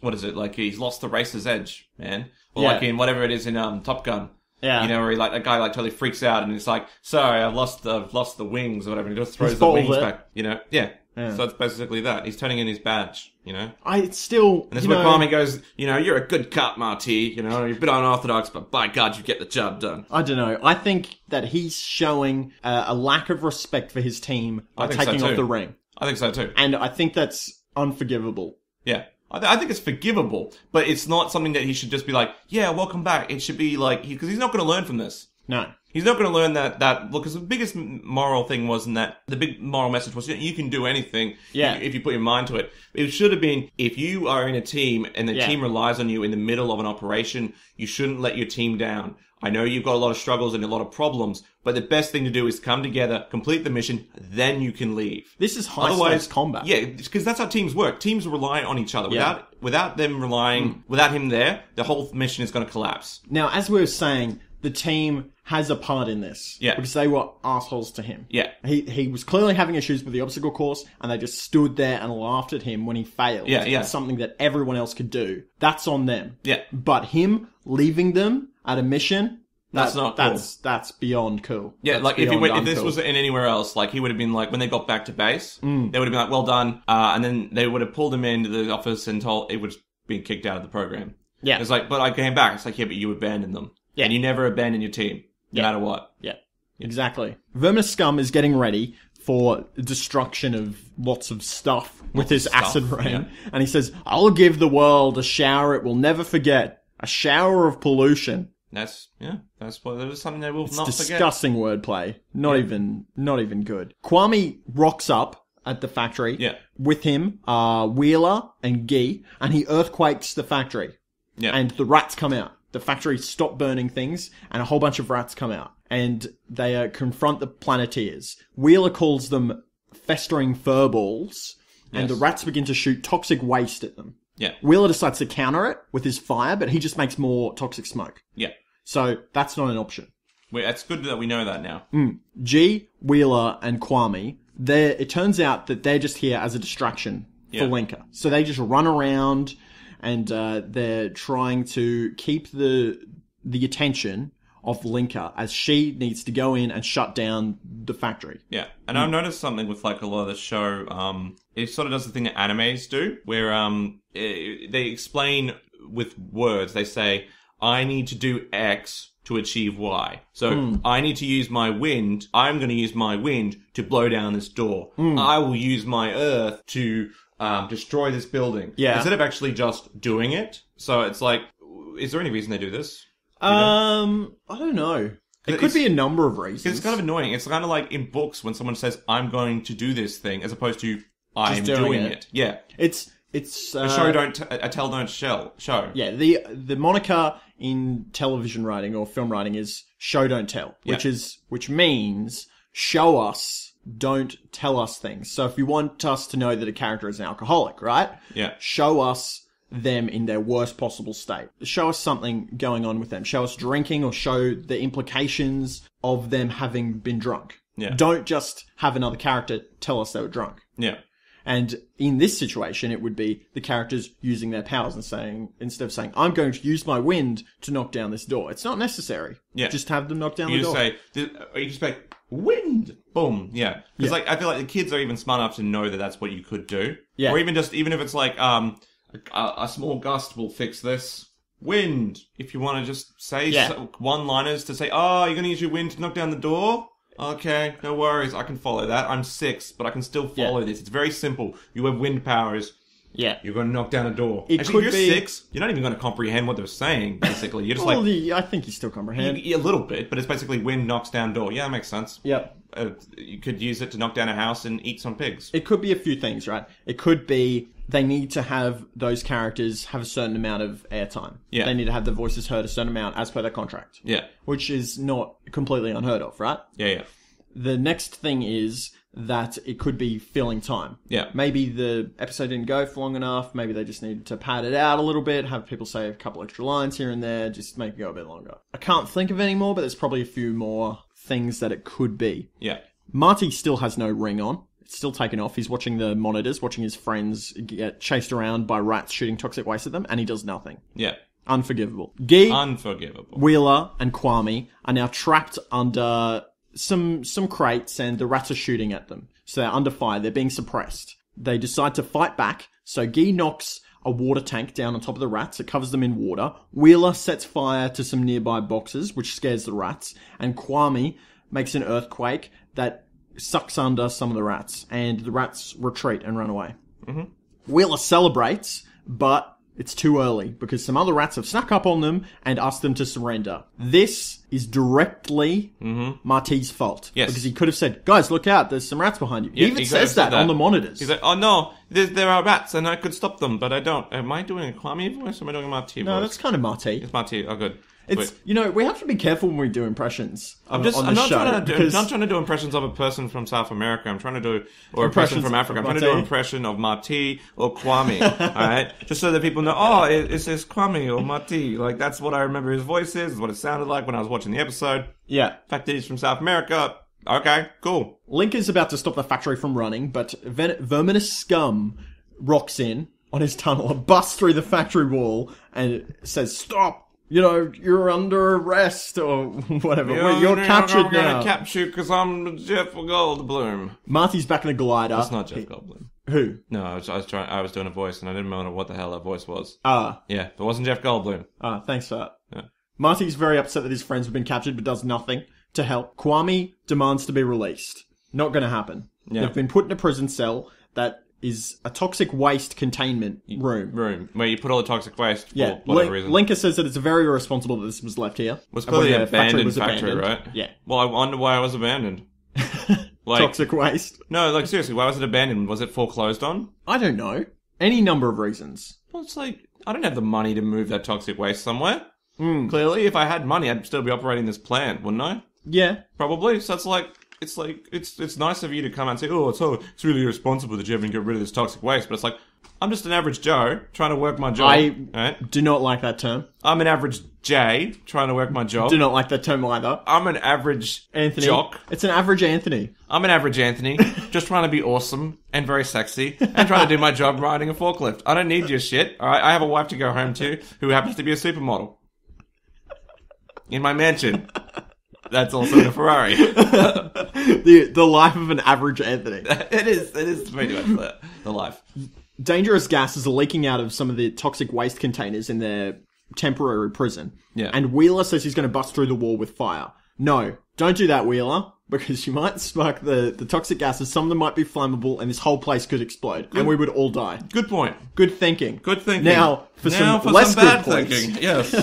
what is it? Like, he's lost the racer's edge, man. Or like in whatever it is in Top Gun. Yeah. Where that guy totally freaks out and it's like, sorry, I've lost the wings or whatever, and he just throws the wings back. Yeah. So it's basically that. He's turning in his badge, It's still... And this is where Kwame goes, you're a good cop, Marty. You're a bit unorthodox, but by God, you get the job done. I don't know. I think that he's showing a lack of respect for his team by taking off the ring. I think so too. And I think that's unforgivable. Yeah. I think it's forgivable, but it's not something that he should just be like, yeah, welcome back. It should be like, because he's not going to learn from this. No. He's not going to learn that look, because the biggest moral thing wasn't that. The big moral message was, you can do anything if you put your mind to it. It should have been, if you are in a team and the team relies on you in the middle of an operation, you shouldn't let your team down. I know you've got a lot of struggles and a lot of problems, but the best thing to do is come together, complete the mission, then you can leave. This is high-stakes combat. Yeah, because that's how teams work. Teams rely on each other. Without them relying, without him there, the whole mission is going to collapse. Now, as we were saying, the team has a part in this. Yeah. Because they were assholes to him. Yeah. He was clearly having issues with the obstacle course, and they just stood there and laughed at him when he failed. Yeah. It's something that everyone else could do. That's on them. Yeah. But him leaving them at a mission... That's not cool. That's beyond cool. Yeah, that's like if this was in anywhere else, like he would have been like, when they got back to base, they would have been like, well done, and then they would have pulled him into the office and told, it would have been kicked out of the program. Yeah. It's like, but I came back. It's like, yeah, but you abandoned them. Yeah. And you never abandon your team, no matter what. Yeah. Exactly. Verminous Scum is getting ready for destruction of lots of stuff with his acid rain. Yeah. And he says, I'll give the world a shower it will never forget. A shower of pollution. That is something they will not forget. Disgusting wordplay. Not even good. Kwame rocks up at the factory. Yeah. With him, Wheeler and Guy, and he earthquakes the factory. Yeah. And the rats come out. The factory stops burning things, and a whole bunch of rats come out. And they confront the Planeteers. Wheeler calls them festering furballs, and the rats begin to shoot toxic waste at them. Yeah. Wheeler decides to counter it with his fire, but he just makes more toxic smoke. Yeah. So that's not an option. It's good that we know that now. G, Wheeler, and Kwame, it turns out that they're just here as a distraction for Linka. So they just run around and they're trying to keep the attention of Linka as she needs to go in and shut down the factory. Yeah. And I've noticed something with like a lot of the show, it sort of does the thing that animes do, where they explain with words. They say, I need to do X to achieve Y. So I need to use my wind. I'm going to use my wind to blow down this door. I will use my earth to destroy this building. Yeah. Instead of actually just doing it. So it's like, is there any reason they do this? I don't know. It could be a number of reasons. It's kind of annoying. It's kind of like in books when someone says, I'm going to do this thing, as opposed to, I'm doing it. Yeah. It's a show a tell don't show. Yeah, the moniker in television writing or film writing is show don't tell, which means show us, don't tell us things. So if you want us to know that a character is an alcoholic, right? Yeah. Show us them in their worst possible state. Show us something going on with them. Show us drinking or show the implications of them having been drunk. Yeah. Don't just have another character tell us they were drunk. Yeah. And in this situation, it would be the characters using their powers and saying, instead of saying, I'm going to use my wind to knock down this door. It's not necessary. Yeah. Just have them knock down the door. You just say, wind! Boom. Yeah. Because I feel like the kids are even smart enough to know that that's what you could do. Yeah. Or even if it's like, a small gust will fix this. Wind. If you want to just say one-liners to say, you're going to use your wind to knock down the door? Okay, no worries. I can follow that. I'm 6, but I can still follow this. It's very simple. You have wind powers. Yeah. You're going to knock down a door. If you're 6, you're not even going to comprehend what they're saying, basically. You're just I think you still comprehend. A little bit, but it's basically wind knocks down door. Yeah, that makes sense. Yep. You could use it to knock down a house and eat some pigs. It could be a few things, right? It could be they need to have those characters have a certain amount of airtime. Yeah. They need to have their voices heard a certain amount as per their contract. Yeah. Which is not completely unheard of, right? Yeah. The next thing is that it could be filling time. Yeah. Maybe the episode didn't go for long enough. Maybe they just needed to pad it out a little bit, have people say a couple extra lines here and there, just make it go a bit longer. I can't think of any more, but there's probably a few more things that it could be. Yeah. Marty still has no ring on. It's still taken off. He's watching the monitors, watching his friends get chased around by rats shooting toxic waste at them, and he does nothing. Yeah. Unforgivable. Guy, unforgivable. Wheeler, and Kwame are now trapped under some crates, and the rats are shooting at them. So they're under fire. They're being suppressed. They decide to fight back. So Guy knocks a water tank down on top of the rats. It covers them in water. Wheeler sets fire to some nearby boxes, which scares the rats. And Kwame makes an earthquake that sucks under some of the rats. And the rats retreat and run away. Mm-hmm. Wheeler celebrates, but It's too early because some other rats have snuck up on them and asked them to surrender. This is directly Marty's fault. Yes. Because he could have said, guys, look out, there's some rats behind you. Yeah, he even says that on the monitors. He's like, oh no, there are rats and I could stop them, but I don't. Am I doing a Kwame voice or am I doing a Marty voice? No, that's kind of Marty. It's Marty. Oh, good. It's, you know, we have to be careful when we do impressions on the show. I'm not trying to do impressions of a person from South America. I'm trying to do, or a person from Africa. I'm trying to do an impression of Marty or Kwame. Alright? Just so that people know, oh, it says Kwame or Marty. Like, that's what I remember his voice is what it sounded like when I was watching the episode. Yeah. The fact that he's from South America. Okay, cool. Link is about to stop the factory from running, but Verminous Scum rocks in on his tunnel and busts through the factory wall and says, stop! You know, you're under arrest or whatever. You're captured now. I'm gonna capture you because I'm Jeff Goldblum. Marty's back in the glider. That's not Jeff Goldblum. Who? No, I was doing a voice and I didn't know what the hell that voice was. Ah. Yeah, it wasn't Jeff Goldblum. Ah, thanks for that. Yeah. Marty's very upset that his friends have been captured but does nothing to help. Kwame demands to be released. Not gonna happen. Yeah. They've been put in a prison cell that is a toxic waste containment room. Where you put all the toxic waste for Yeah, whatever reason. Linker says that it's very irresponsible that this was left here. It was clearly an abandoned factory, right? Yeah. Well, I wonder why it was abandoned. Like, Toxic waste. No, like seriously, why was it abandoned? Was it foreclosed on? I don't know. Any number of reasons. Well, it's like, I don't have the money to move that toxic waste somewhere. Clearly, if I had money, I'd still be operating this plant, wouldn't I? Yeah. Probably. So it's nice of you to come and say, oh, it's really irresponsible that you haven't got rid of this toxic waste. But it's like, I'm just an average Joe trying to work my job. Right? Do not like that term. I'm an average Jay trying to work my job. Do not like that term either. I'm an average Anthony. jock. It's an average Anthony. I'm an average Anthony, just trying to be awesome and very sexy and trying to do my job riding a forklift. I don't need your shit. All right, I have a wife to go home to who happens to be a supermodel in my mansion. That's also a Ferrari. the life of an average Anthony. It is pretty much the life. Dangerous gases are leaking out of some of the toxic waste containers in their temporary prison. Yeah. And Wheeler says he's going to bust through the wall with fire. No, don't do that, Wheeler, because you might spark the toxic gases. Some of them might be flammable, and this whole place could explode, and we would all die. Good point. Good thinking. Good thinking. Now, for some less bad good points. thinking. Yes.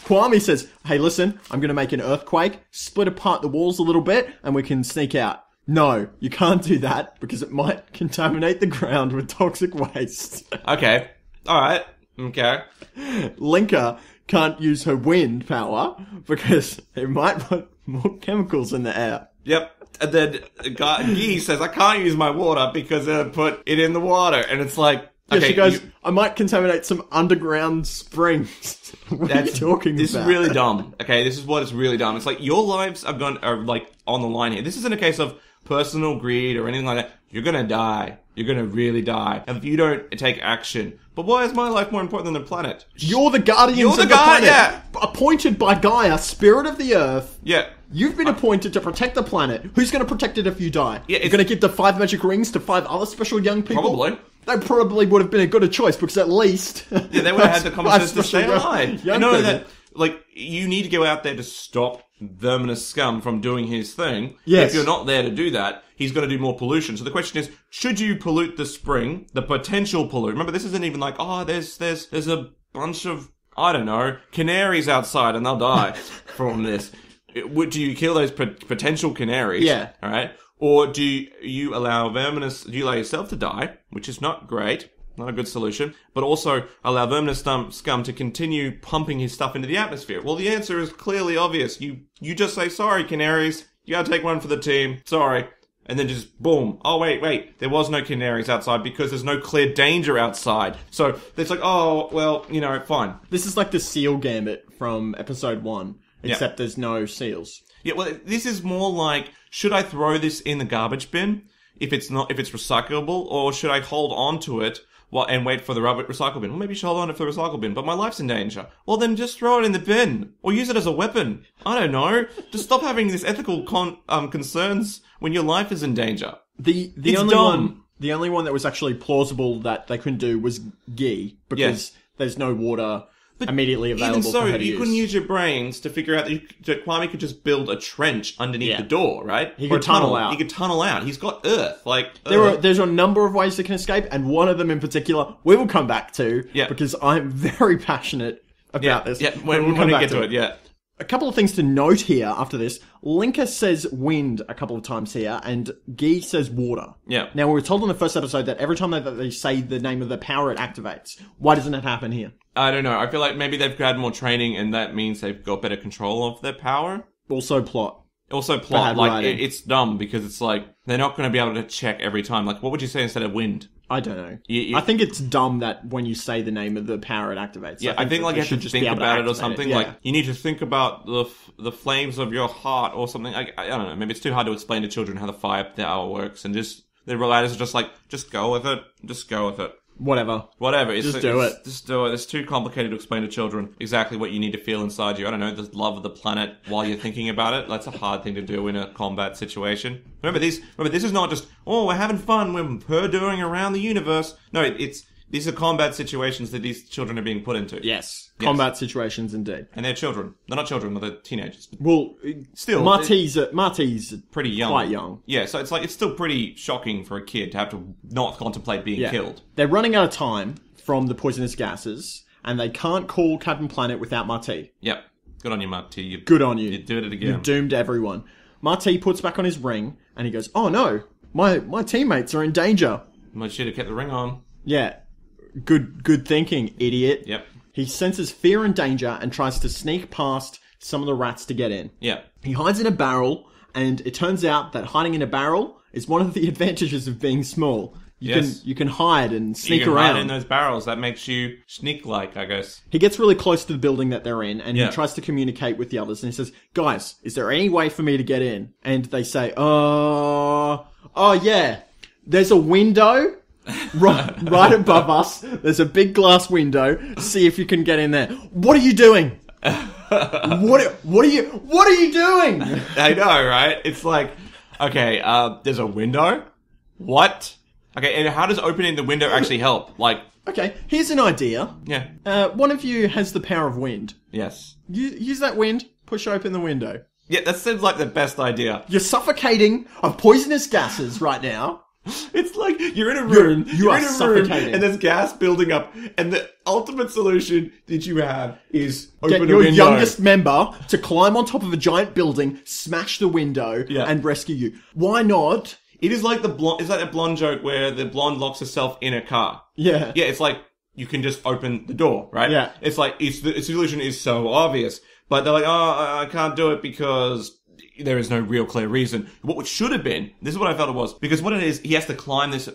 Kwame says, hey, listen, I'm going to make an earthquake, split apart the walls a little bit, and we can sneak out. No, you can't do that, because it might contaminate the ground with toxic waste. Okay. Alright. Okay. Linker can't use her wind power, because it might put more chemicals in the air. Yep. And then Guy says, I can't use my water because it'll put it in the water. And it's like, Yeah, okay, she goes, I might contaminate some underground springs. What are you talking this about? is really dumb. Okay, this is what is really dumb. It's like your lives are like on the line here. This isn't a case of personal greed or anything like that. You're gonna die. You're gonna really die if you don't take action. But why is my life more important than the planet? You're the guardians of the planet. Yeah. Appointed by Gaia, spirit of the earth. Yeah. You've been appointed to protect the planet. Who's going to protect it if you die? Yeah, You're going to give the 5 magic rings to 5 other special young people? Probably. That probably would have been a good choice, because at least... Yeah, they would have had the common sense to stay alive. You know people. that, like, you need to go out there to stop Verminous Scum from doing his thing. Yes. If you're not there to do that, he's going to do more pollution. So the question is, should you pollute the spring, the potential pollute? Remember, this isn't even like, oh, there's a bunch of, I don't know, canaries outside and they'll die from this. Do you kill those potential canaries? Yeah. All right. Or do you allow do you allow yourself to die, which is not great, not a good solution, but also allow Verminous Scum to continue pumping his stuff into the atmosphere? Well, the answer is clearly obvious. You just say, sorry, canaries, you gotta take one for the team, sorry. And then just, boom. Oh, wait, there was no canaries outside because there's no clear danger outside. So it's like, oh, well, fine. This is like the seal gambit from episode 1, except there's no seals. Yeah, well, this is more like, should I throw this in the garbage bin if it's recyclable, or should I hold on to it and wait for the recycle bin? Well, maybe you should hold on to it for the recycle bin, but my life's in danger. Well, then just throw it in the bin, or use it as a weapon. I don't know. Just stop having these ethical concerns when your life is in danger. The only one that was actually plausible that they couldn't do was ghee, because there's no water. immediately available Even so, for her to you use. couldn't use your brains to figure out that Kwame could just build a trench underneath the door, right? He Or could a tunnel out. He could tunnel out. He's got Earth. There's a number of ways they can escape, and one of them in particular we will come back to, because I'm very passionate about this. Yeah, when we get to it, yeah. A couple of things to note here after this. Linka says wind a couple of times here, and Guy says water. Yeah. Now, we were told in the first episode that every time that they say the name of the power, it activates. Why doesn't it happen here? I don't know. I feel like maybe they've had more training, and that means they've got better control of their power. Also plot. Bad writing. It's dumb because it's like they're not going to be able to check every time. Like, what would you say instead of wind? I don't know. I think it's dumb that when you say the name of the power, it activates. Yeah, I think like you have to think about it or something. Like, you need to think about the flames of your heart or something. I don't know. Maybe it's too hard to explain to children how the fire power works, and the writers are just like, just go with it. Just go with it. Whatever. Just do it. Just do it. It's too complicated to explain to children exactly what you need to feel inside you. I don't know, the love of the planet while you're thinking about it. That's a hard thing to do in a combat situation. Remember, this is not just, we're having fun, we're purduing around the universe. No, these are combat situations that these children are being put into. Yes. Combat situations, indeed. And they're children. They're not children, they're teenagers. Well, still, Marty's pretty young. Quite young. Yeah, so it's still pretty shocking for a kid to have to not contemplate being killed. They're running out of time from the poisonous gases, and they can't call Captain Planet without Marty. Yep. Good on you, Marty. Good on you. You did it again. You doomed everyone. Marty puts back on his ring, and he goes, "Oh no, my teammates are in danger." I should have kept the ring on. Yeah. Good thinking, idiot. Yep. He senses fear and danger and tries to sneak past some of the rats to get in. Yeah. He hides in a barrel, and it turns out that hiding in a barrel is one of the advantages of being small. You can hide and sneak around. You can hide in those barrels. That makes you sneak-like, I guess. He gets really close to the building that they're in, and he tries to communicate with the others, and he says, "Guys, is there any way for me to get in?" And they say, oh yeah, there's a window right above us. There's a big glass window. See if you can get in there. What are you doing? What are you doing? I know, right? It's like, okay, there's a window? What? Okay, and how does opening the window actually help? Like, okay, here's an idea. Yeah. One of you has the power of wind. Yes. Use that wind, push open the window. Yeah, that seems like the best idea. You're suffocating of poisonous gases right now. It's like you're in a room. You're in a suffocating. Room, and there's gas building up. And the ultimate solution that you have is open get a window. Your youngest member to climb on top of a giant building, smash the window, and rescue you. Why not? It is like it's like a blonde joke where the blonde locks herself in a car. Yeah. Yeah, it's like you can just open the door, right? Yeah. It's like the solution is so obvious, but they're like, I can't do it because there is no real clear reason. What should have been, this is what I felt it was, because what it is, he has to climb this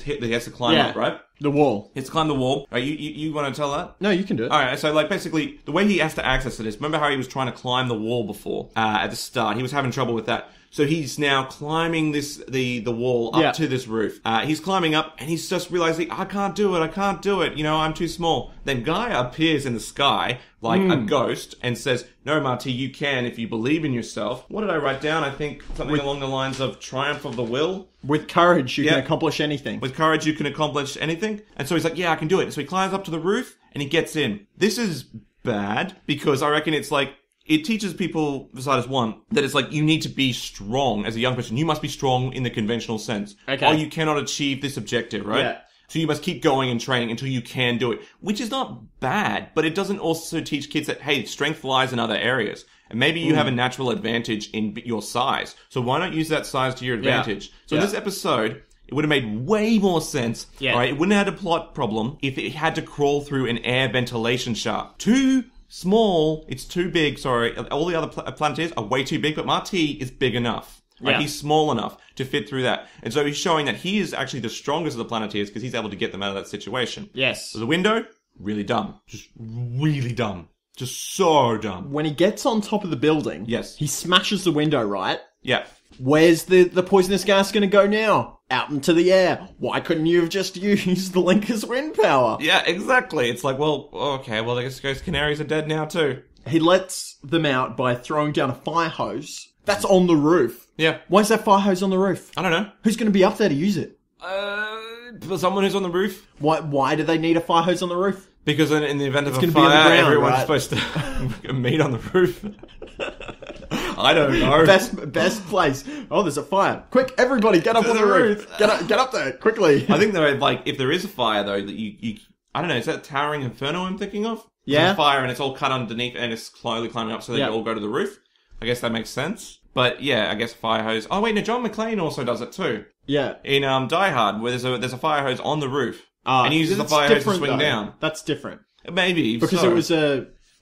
hit, he has to climb up, right? The wall. He has to climb the wall. Right, you want to tell that? No, you can do it. Alright, so like basically, the way he has to access it is, remember how he was trying to climb the wall before, at the start? He was having trouble with that. So he's now climbing the wall up to this roof. He's climbing up and he's just realizing, I can't do it, you know, I'm too small. Then Guy appears in the sky like a ghost and says, no, Marty, you can if you believe in yourself. What did I write down? I think something along the lines of triumph of the will. With courage, you can accomplish anything. With courage, you can accomplish anything. And so he's like, yeah, I can do it. And so he climbs up to the roof and he gets in. This is bad because I reckon it's like, it teaches people, besides one, that it's like you need to be strong as a young person. You must be strong in the conventional sense. Okay. Or you cannot achieve this objective, right? Yeah. So you must keep going and training until you can do it, which is not bad, but it doesn't also teach kids that, hey, strength lies in other areas. And maybe you have a natural advantage in your size. So why not use that size to your advantage? So in this episode, it would have made way more sense. Yeah. Right? It wouldn't have had a plot problem if it had to crawl through an air ventilation shaft. Too small, it's too big, sorry. All the other Planeteers are way too big, but Marty is big enough. Right? He's small enough to fit through that. And so he's showing that he is actually the strongest of the Planeteers because he's able to get them out of that situation. Yes. So the window, really dumb. Just really dumb. Just so dumb. When he gets on top of the building, he smashes the window, right? Yeah. Where's the poisonous gas going to go now? Out into the air. Why couldn't you have just used the Linker's wind power? Yeah, exactly. It's like, well, okay, well, I guess Ghost Canaries are dead now too. He lets them out by throwing down a fire hose. That's on the roof. Yeah. Why is that fire hose on the roof? I don't know. Who's going to be up there to use it? For someone who's on the roof. Why do they need a fire hose on the roof? Because in the event of a gonna be on the fire, ground, everyone's right? supposed to meet on the roof. I don't know. Best place. Oh, there's a fire. Quick, everybody, get up on the roof. Get up there, quickly. I think though, like, if there is a fire though, that you I don't know, is that Towering Inferno I'm thinking of? Yeah. There's a fire and it's all cut underneath and it's slowly climbing up so they all go to the roof. I guess that makes sense. But yeah, I guess fire hose. Oh wait, no, John McClane also does it too. Yeah. In Die Hard, where there's a fire hose on the roof. And he uses the that's fire hose to different, swing though. down. That's different. Maybe. Because so. it was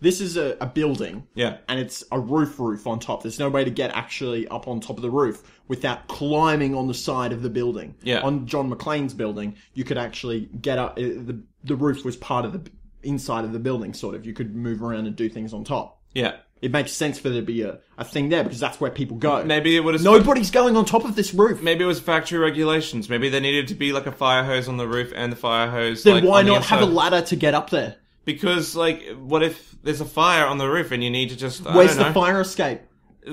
this is a building. Yeah. And it's a roof on top. There's no way to get actually up on top of the roof without climbing on the side of the building. Yeah. On John McClane's building, you could actually get up. The roof was part of the inside of the building, sort of. You could move around and do things on top. Yeah. It makes sense for there to be a thing there because that's where people go. Maybe it would have... Nobody's going on top of this roof. Maybe it was factory regulations. Maybe there needed to be like a fire hose on the roof and the fire hose Then like, why on the not have a inside. ladder to get up there? Because, like, what if there's a fire on the roof and you need to just... Where's I don't the fire escape?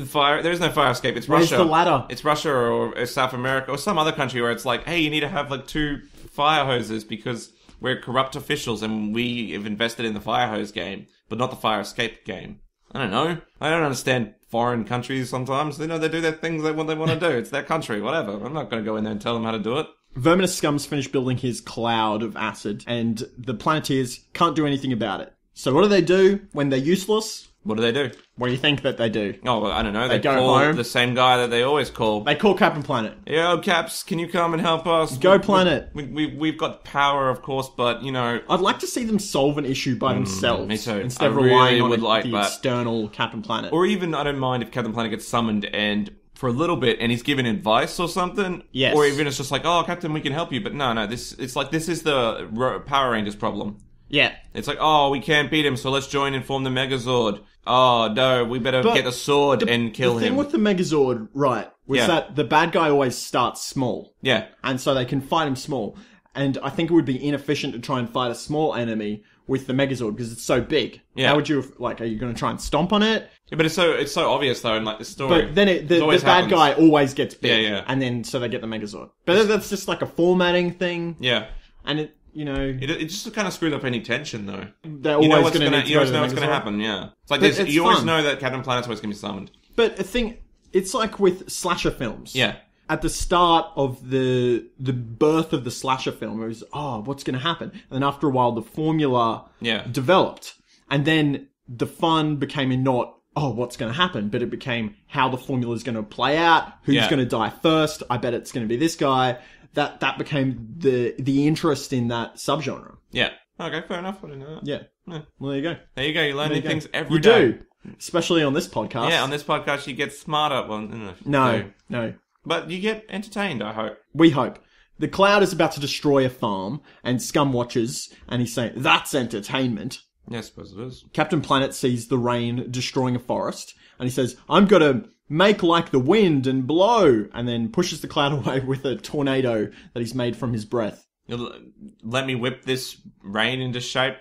Fire? There is no fire escape. It's Where's Russia. the ladder? It's Russia or South America or some other country where it's like, hey, you need to have like 2 fire hoses because we're corrupt officials and we have invested in the fire hose game, but not the fire escape game. I don't know. I don't understand foreign countries sometimes. You know, they do their things what they want to do. It's their country, whatever. I'm not going to go in there and tell them how to do it. Verminous Scum's finished building his cloud of acid, and the Planeteers can't do anything about it. So what do they do when they're useless? What do? What do you think that they do? Oh, well, I don't know. They go call home. the same guy that they always call. They call Captain Planet. Yo, Caps, can you come and help us? Go Planet. We've got power, of course, but, you know... I'd like to see them solve an issue by themselves. me too. Instead of I relying really on would like the that. external Captain Planet. Or even, I don't mind if Captain Planet gets summoned and... for a little bit, and he's giving advice or something. Yes. Or even it's just like, oh, Captain, we can help you. But no, this is the Power Rangers problem. Yeah. It's like, oh, we can't beat him, so let's join and form the Megazord. Oh, no, we better get a sword and kill The him. thing with the Megazord, right, was that the bad guy always starts small. Yeah. And so they can fight him small. And I think it would be inefficient to try and fight a small enemy with the Megazord because it's so big. Yeah. How would you, like, are you going to try and stomp on it? Yeah, but it's so obvious, though, in, like, the story. But then the always bad happens. guy always gets big. Yeah. And then, so they get the Megazord. But that's just like a formatting thing. Yeah. And it, you know... It just kind of screwed up any tension, though. They're always going to you always know what's going to happen, yeah. It's like this, it's you always fun. know that Captain Planet's always going to be summoned. But the thing, it's like with slasher films. Yeah. At the start of the birth of the slasher film, it was, oh, what's going to happen? And then after a while, the formula developed. And then the fun became in not, oh, what's going to happen? But it became how the formula is going to play out, who's going to die first. I bet it's going to be this guy. That became the interest in that subgenre. Yeah. Okay, fair enough. I didn't know that. Yeah. Well, there you go. There you go. You learn new things every you day. do. Especially on this podcast. Yeah, on this podcast you get smarter. Well, No. But you get entertained, I hope. We hope. The Cloud is about to destroy a farm, and Scum watches, and he's saying, that's entertainment. Yeah, I suppose it is. Captain Planet sees the rain destroying a forest, and he says, I'm gonna make like the wind and blow, and then pushes the Cloud away with a tornado that he's made from his breath. Let me whip this rain into shape.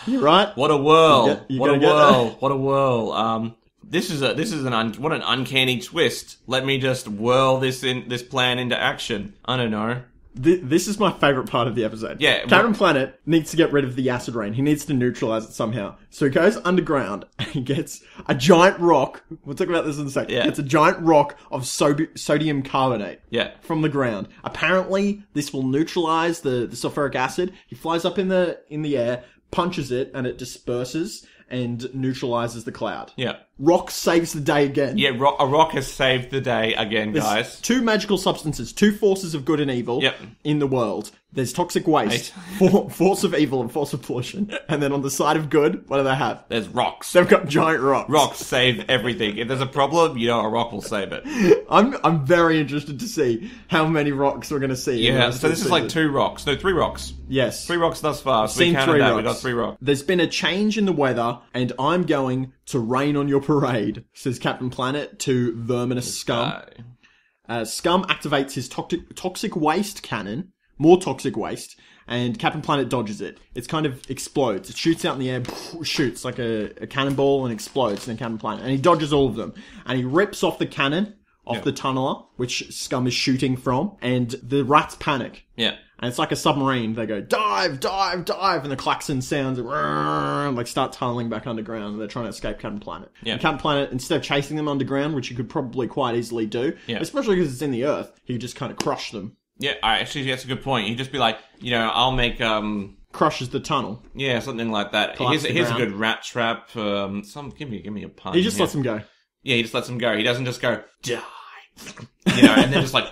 You're right. What a whirl! You What a gonna get whirl! that? What a whirl! This is what an uncanny twist. Let me just whirl this plan into action. I don't know. This is my favourite part of the episode. Yeah. Captain Planet needs to get rid of the acid rain. He needs to neutralise it somehow. So he goes underground and he gets a giant rock. We'll talk about this in a second. Yeah. It's a giant rock of sodium carbonate. Yeah. From the ground. Apparently, this will neutralise the sulfuric acid. He flies up in the air, punches it, and it disperses and neutralises the cloud. Yeah. Rock saves the day again. Yeah, a rock has saved the day again, guys. There's 2 magical substances, 2 forces of good and evil in the world. There's toxic waste, force of evil and force of pollution. And then on the side of good, what do they have? There's rocks. They've got giant rocks. Rocks save everything. If there's a problem, you know a rock will save it. I'm very interested to see how many rocks we're going to see. Yeah, so this is like 2 rocks. No, 3 rocks. Yes. 3 rocks thus far. So we Seen counted 3 that. rocks. We got 3 rocks. There's been a change in the weather, and I'm going to rain on your parade, says Captain Planet to Verminous Scum. Scum activates his toxic waste cannon, more toxic waste, and Captain Planet dodges it. It kind of explodes. It shoots out in the air, shoots like a cannonball and explodes, and then Captain Planet. And he dodges all of them. And he rips off the cannon off the tunneler, which Scum is shooting from, and the rats panic. Yeah. And it's like a submarine. They go, dive, dive, dive, and the klaxon sounds like start tunneling back underground. They're trying to escape Captain Planet. Yeah. And Captain Planet, instead of chasing them underground, which you could probably quite easily do, especially because it's in the Earth, he just kind of crush them. Yeah, actually, that's a good point. He'd just be like, I'll make, crushes the tunnel. Yeah, something like that. Here's a good rat trap. Give me a pun. He just lets them go. Yeah, he just lets them go. He doesn't just go, die. And then just like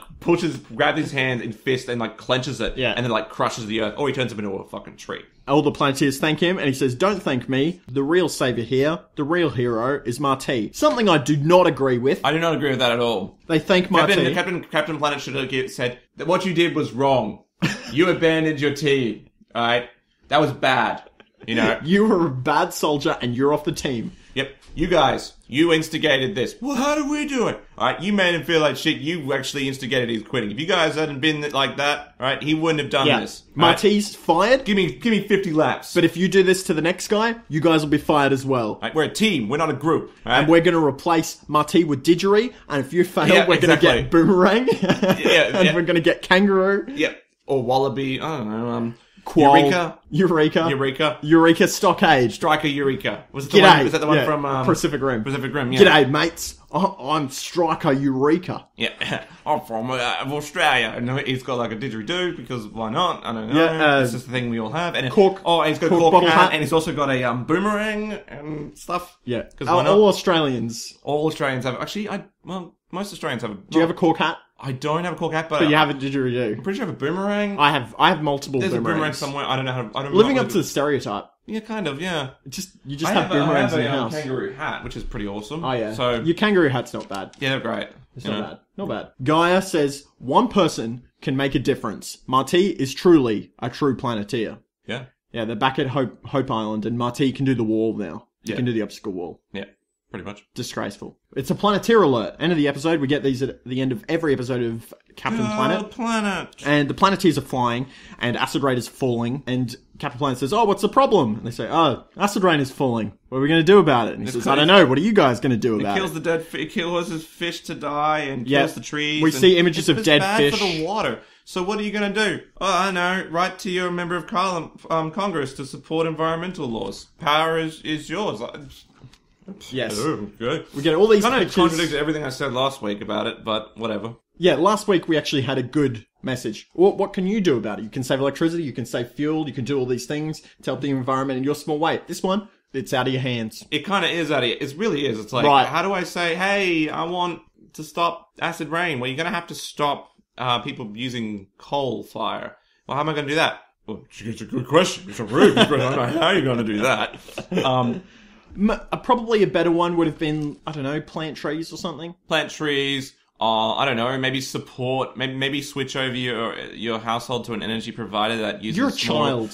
grabs his hand in fist and like clenches it, and then like crushes the earth, or he turns him into a fucking tree. All the Planeteers thank him, and he says, "Don't thank me. The real savior here, the real hero, is Marty." Something I do not agree with. I do not agree with that at all. They thank Marty. Captain Planet should have said that what you did was wrong. You abandoned your team. All right, that was bad. You were a bad soldier, and you're off the team. Yep. You guys, you instigated this. Well, how did we do it? Alright, you made him feel like shit. You actually instigated his quitting. If you guys hadn't been like that, alright, he wouldn't have done this. Marty's fired. Give me 50 laps. But if you do this to the next guy, you guys will be fired as well. Right, we're a team. We're not a group. Right? And we're going to replace Marty with Didgeridoo. And if you fail, we're going to get Boomerang. And we're going to get Kangaroo. Yep. Or Wallaby. I don't know. Qual, Eureka Stockade. Striker Eureka. Was that the one from Pacific Rim? Pacific Rim, yeah. G'day, mates. I'm Striker Eureka. Yeah. I'm from Australia. And he's got like a didgeridoo because why not? I don't know. Yeah, this is the thing we all have. And he's got a cork hat. And he's also got a boomerang and stuff. Yeah. Because why not? All Australians. All Australians have. Actually, most Australians have. Do you have a cork hat? I don't have a cork hat, but you have a didgeridoo. I'm pretty sure I have a boomerang. I have multiple boomerangs. There's a boomerang somewhere. I don't know how. Living up to the stereotype. Yeah, kind of. Yeah. You just have boomerangs in your house. I have a kangaroo hat, which is pretty awesome. Oh yeah. So your kangaroo hat's not bad. Yeah, they're great. It's not bad. Not bad. Gaia says one person can make a difference. Marty is truly a true Planeteer. Yeah. Yeah, they're back at Hope Island, and Marty can do the wall now. He can do the obstacle wall. Yeah. Pretty much. Disgraceful. It's a Planeteer alert. End of the episode. We get these at the end of every episode of Captain Planet. And the Planeteers are flying, and Acid Rain is falling, and Captain Planet says, "Oh, what's the problem?" And they say, "Oh, Acid Rain is falling. What are we going to do about it?" And he says, "I don't know. What are you guys going to do about it?" It kills his fish to die, and kills the trees. We see images of dead fish. It's bad for the water. So what are you going to do? Oh, I know. Write to your member of Congress to support environmental laws. Power is yours. Yes. Oh, good. We get all these kind pictures. of contradicted everything I said last week about it, but whatever. Yeah, last week we actually had a good message. What can you do about it? You can save electricity, you can save fuel, you can do all these things to help the environment in your small way. This one, it's out of your hands. It kind of is out of your... It really is. It's like, how do I say, hey, I want to stop acid rain? Well, you're going to have to stop people using coal fire. Well, how am I going to do that? Well, it's a good question. It's a really good question. I don't know how you're going to do that. Probably a better one would have been, I don't know, plant trees or something. Plant trees. I don't know. Maybe support. Maybe switch over your household to an energy provider that uses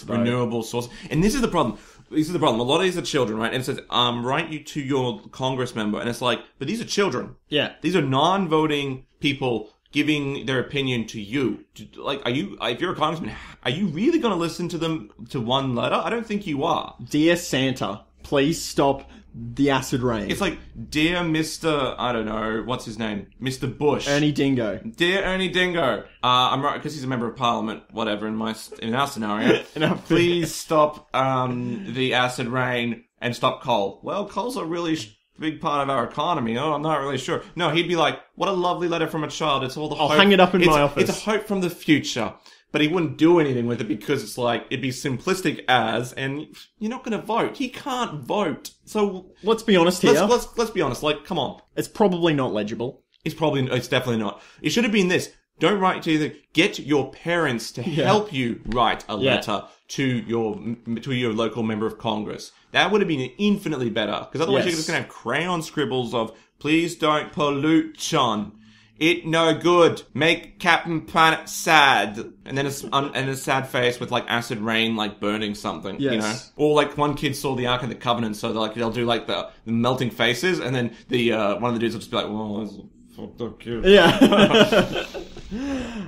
renewable source. And this is the problem. A lot of these are children, right? And it says, write you to your Congress member. And it's like, but these are children. Yeah. These are non-voting people giving their opinion to you. Like, if you're a congressman, are you really going to listen to them to one letter? I don't think you are. Dear Santa, please stop the acid rain. It's like, dear Mr. I don't know, what's his name? Mr. Bush. Ernie Dingo. Dear Ernie Dingo. I'm right, because he's a member of parliament, whatever, in our scenario. Please stop, the acid rain and stop coal. Well, coal's a really big part of our economy. Oh, I'm not really sure. No, he'd be like, what a lovely letter from a child. It's all the hope. I'll hang it up in my office. It's a hope from the future. But he wouldn't do anything with it because it's like, it'd be simplistic and you're not going to vote. He can't vote. So let's be honest here. Let's be honest. Like, come on. It's probably not legible. It's definitely not. It should have been this. Don't write to either. Get your parents to help you write a letter to your local member of Congress. That would have been infinitely better. Because otherwise you're just going to have crayon scribbles of, please don't pollute, John. It no good. Make Captain Planet sad. And then a sad face with like acid rain, like burning something, you know? Or like one kid saw the Ark of the Covenant, so they'll do like the melting faces, and then one of the dudes will just be like, well, that's fucked up kid. Yeah.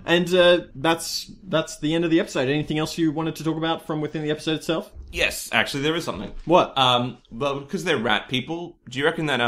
And that's the end of the episode. Anything else you wanted to talk about from within the episode itself? Yes, actually there is something. What? Well, because they're rat people, do you reckon that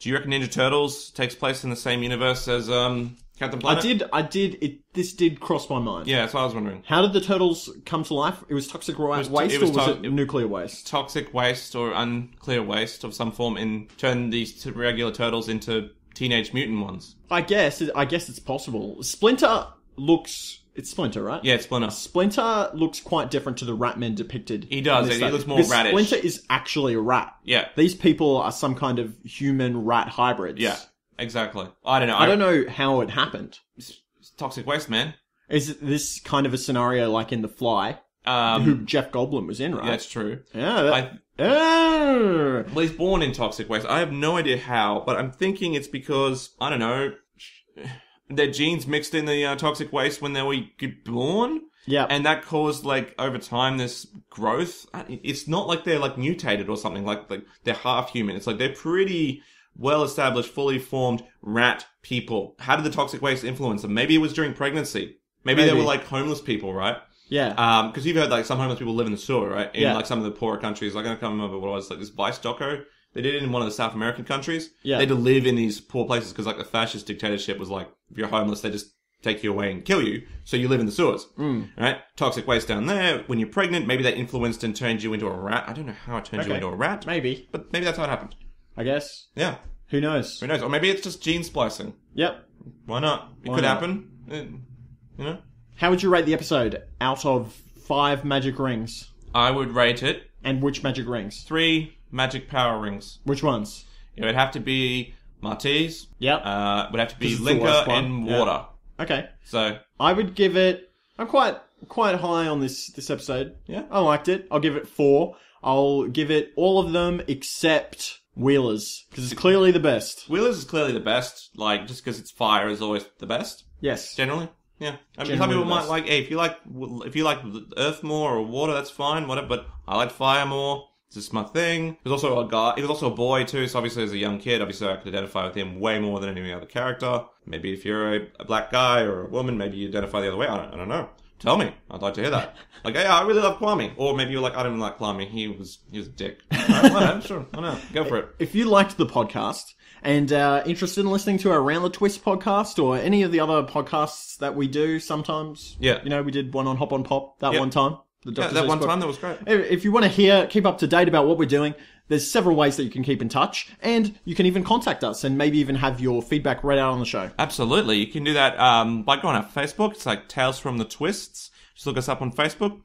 Do you reckon Ninja Turtles takes place in the same universe as Captain Planet? I did. This did cross my mind. Yeah, that's what I was wondering. How did the turtles come to life? It was toxic waste, or was it nuclear waste? Toxic waste or unclear waste of some form and turn these regular turtles into Teenage Mutant ones. I guess it's possible. Splinter looks... It's Splinter, right? Yeah, it's Splinter. Splinter looks quite different to the Ratmen depicted. He does. He looks more radish. Splinter is actually a rat. Yeah. These people are some kind of human-rat hybrids. Yeah, exactly. I don't know. I don't know how it happened. It's toxic waste, man. Is this kind of a scenario like in The Fly, who Jeff Goldblum was in, right? Yeah, that's true. Yeah. Well, he's born in toxic waste. I have no idea how, but I'm thinking it's because, I don't know... their genes mixed in the toxic waste when they were born. Yeah. And that caused, like, over time, this growth. It's not like they're, like, mutated or something. Like they're half human. It's like they're pretty well-established, fully formed rat people. How did the toxic waste influence them? Maybe it was during pregnancy. Maybe they were, like, homeless people, right? Yeah. Because you've heard, like, some homeless people live in the sewer, right? In, like, some of the poorer countries. Like, I can't remember what it was. Like, this Vice doco. They did it in one of the South American countries. Yeah. They had to live in these poor places because, like, the fascist dictatorship was like, if you're homeless, they just take you away and kill you. So you live in the sewers. Right? Toxic waste down there. When you're pregnant, maybe that influenced and turned you into a rat. I don't know how it turned you into a rat. Maybe. But maybe that's how it happened. I guess. Yeah. Who knows? Who knows? Or maybe it's just gene splicing. Yep. Why not? It could happen. You know? How would you rate the episode out of 5 magic rings? I would rate it... And which magic rings? 3 magic power rings. Which ones? It would have to be Marty's. Yep. It would have to be Linker and Water. Okay. So I would give it... I'm quite high on this episode. Yeah. I liked it. I'll give it 4. I'll give it all of them except Wheeler's, because it's clearly the best. Wheeler's is clearly the best, like, just because it's fire is always the best. Yes. Generally. Yeah. I mean, some people might like, hey, if you like earth more or water, that's fine, whatever, but I like fire more. It's just my thing. He was also a guy, he was also a boy too, so obviously as a young kid, obviously I could identify with him way more than any other character. Maybe if you're a black guy or a woman, maybe you identify the other way. I don't know. Tell me. I'd like to hear that. Like, hey, I really love Kwame. Or maybe you're like, I don't like Kwame. He was a dick. Whatever, sure. I know. Go for it. If you liked the podcast and interested in listening to our Around the Twist podcast or any of the other podcasts that we do sometimes. Yeah. You know, we did one on Hop on Pop that one time. That one time, that was great. If you want to keep up to date about what we're doing, there's several ways that you can keep in touch, and you can even contact us and maybe even have your feedback read out on the show. Absolutely. You can do that by going on Facebook. It's like Tales from the Twists. Just look us up on Facebook.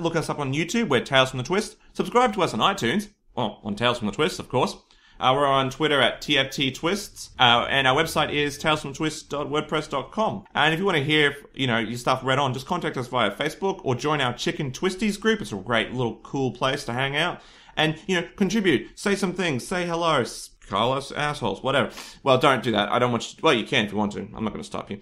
Look us up on YouTube. We're Tales from the Twist. Subscribe to us on iTunes. Well, on Tales from the Twist, of course. We're on Twitter at TFT Twists, and our website is talesfromtwist.wordpress.com. And if you want to hear, your stuff read on, just contact us via Facebook or join our Chicken Twisties group. It's a great little cool place to hang out. And, contribute. Say some things. Say hello. Call us assholes. Whatever. Well, don't do that. I don't want you to. Well, you can if you want to. I'm not going to stop you.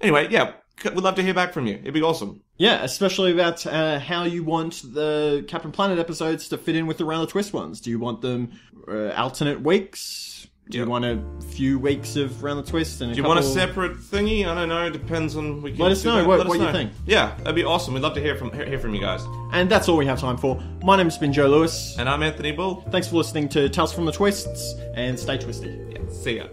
Anyway, yeah. We'd love to hear back from you. It'd be awesome. Yeah, especially about how you want the Captain Planet episodes to fit in with the Around the Twist ones. Do you want them alternate weeks? Do you want a few weeks of Around the Twist? And do you want a separate thingy? I don't know. Depends on... Let us know what you think. Yeah, that'd be awesome. We'd love to hear from you guys. And that's all we have time for. My name's been Joe Lewis. And I'm Anthony Bull. Thanks for listening to Tales from the Twists, and stay twisty. Yeah, see ya.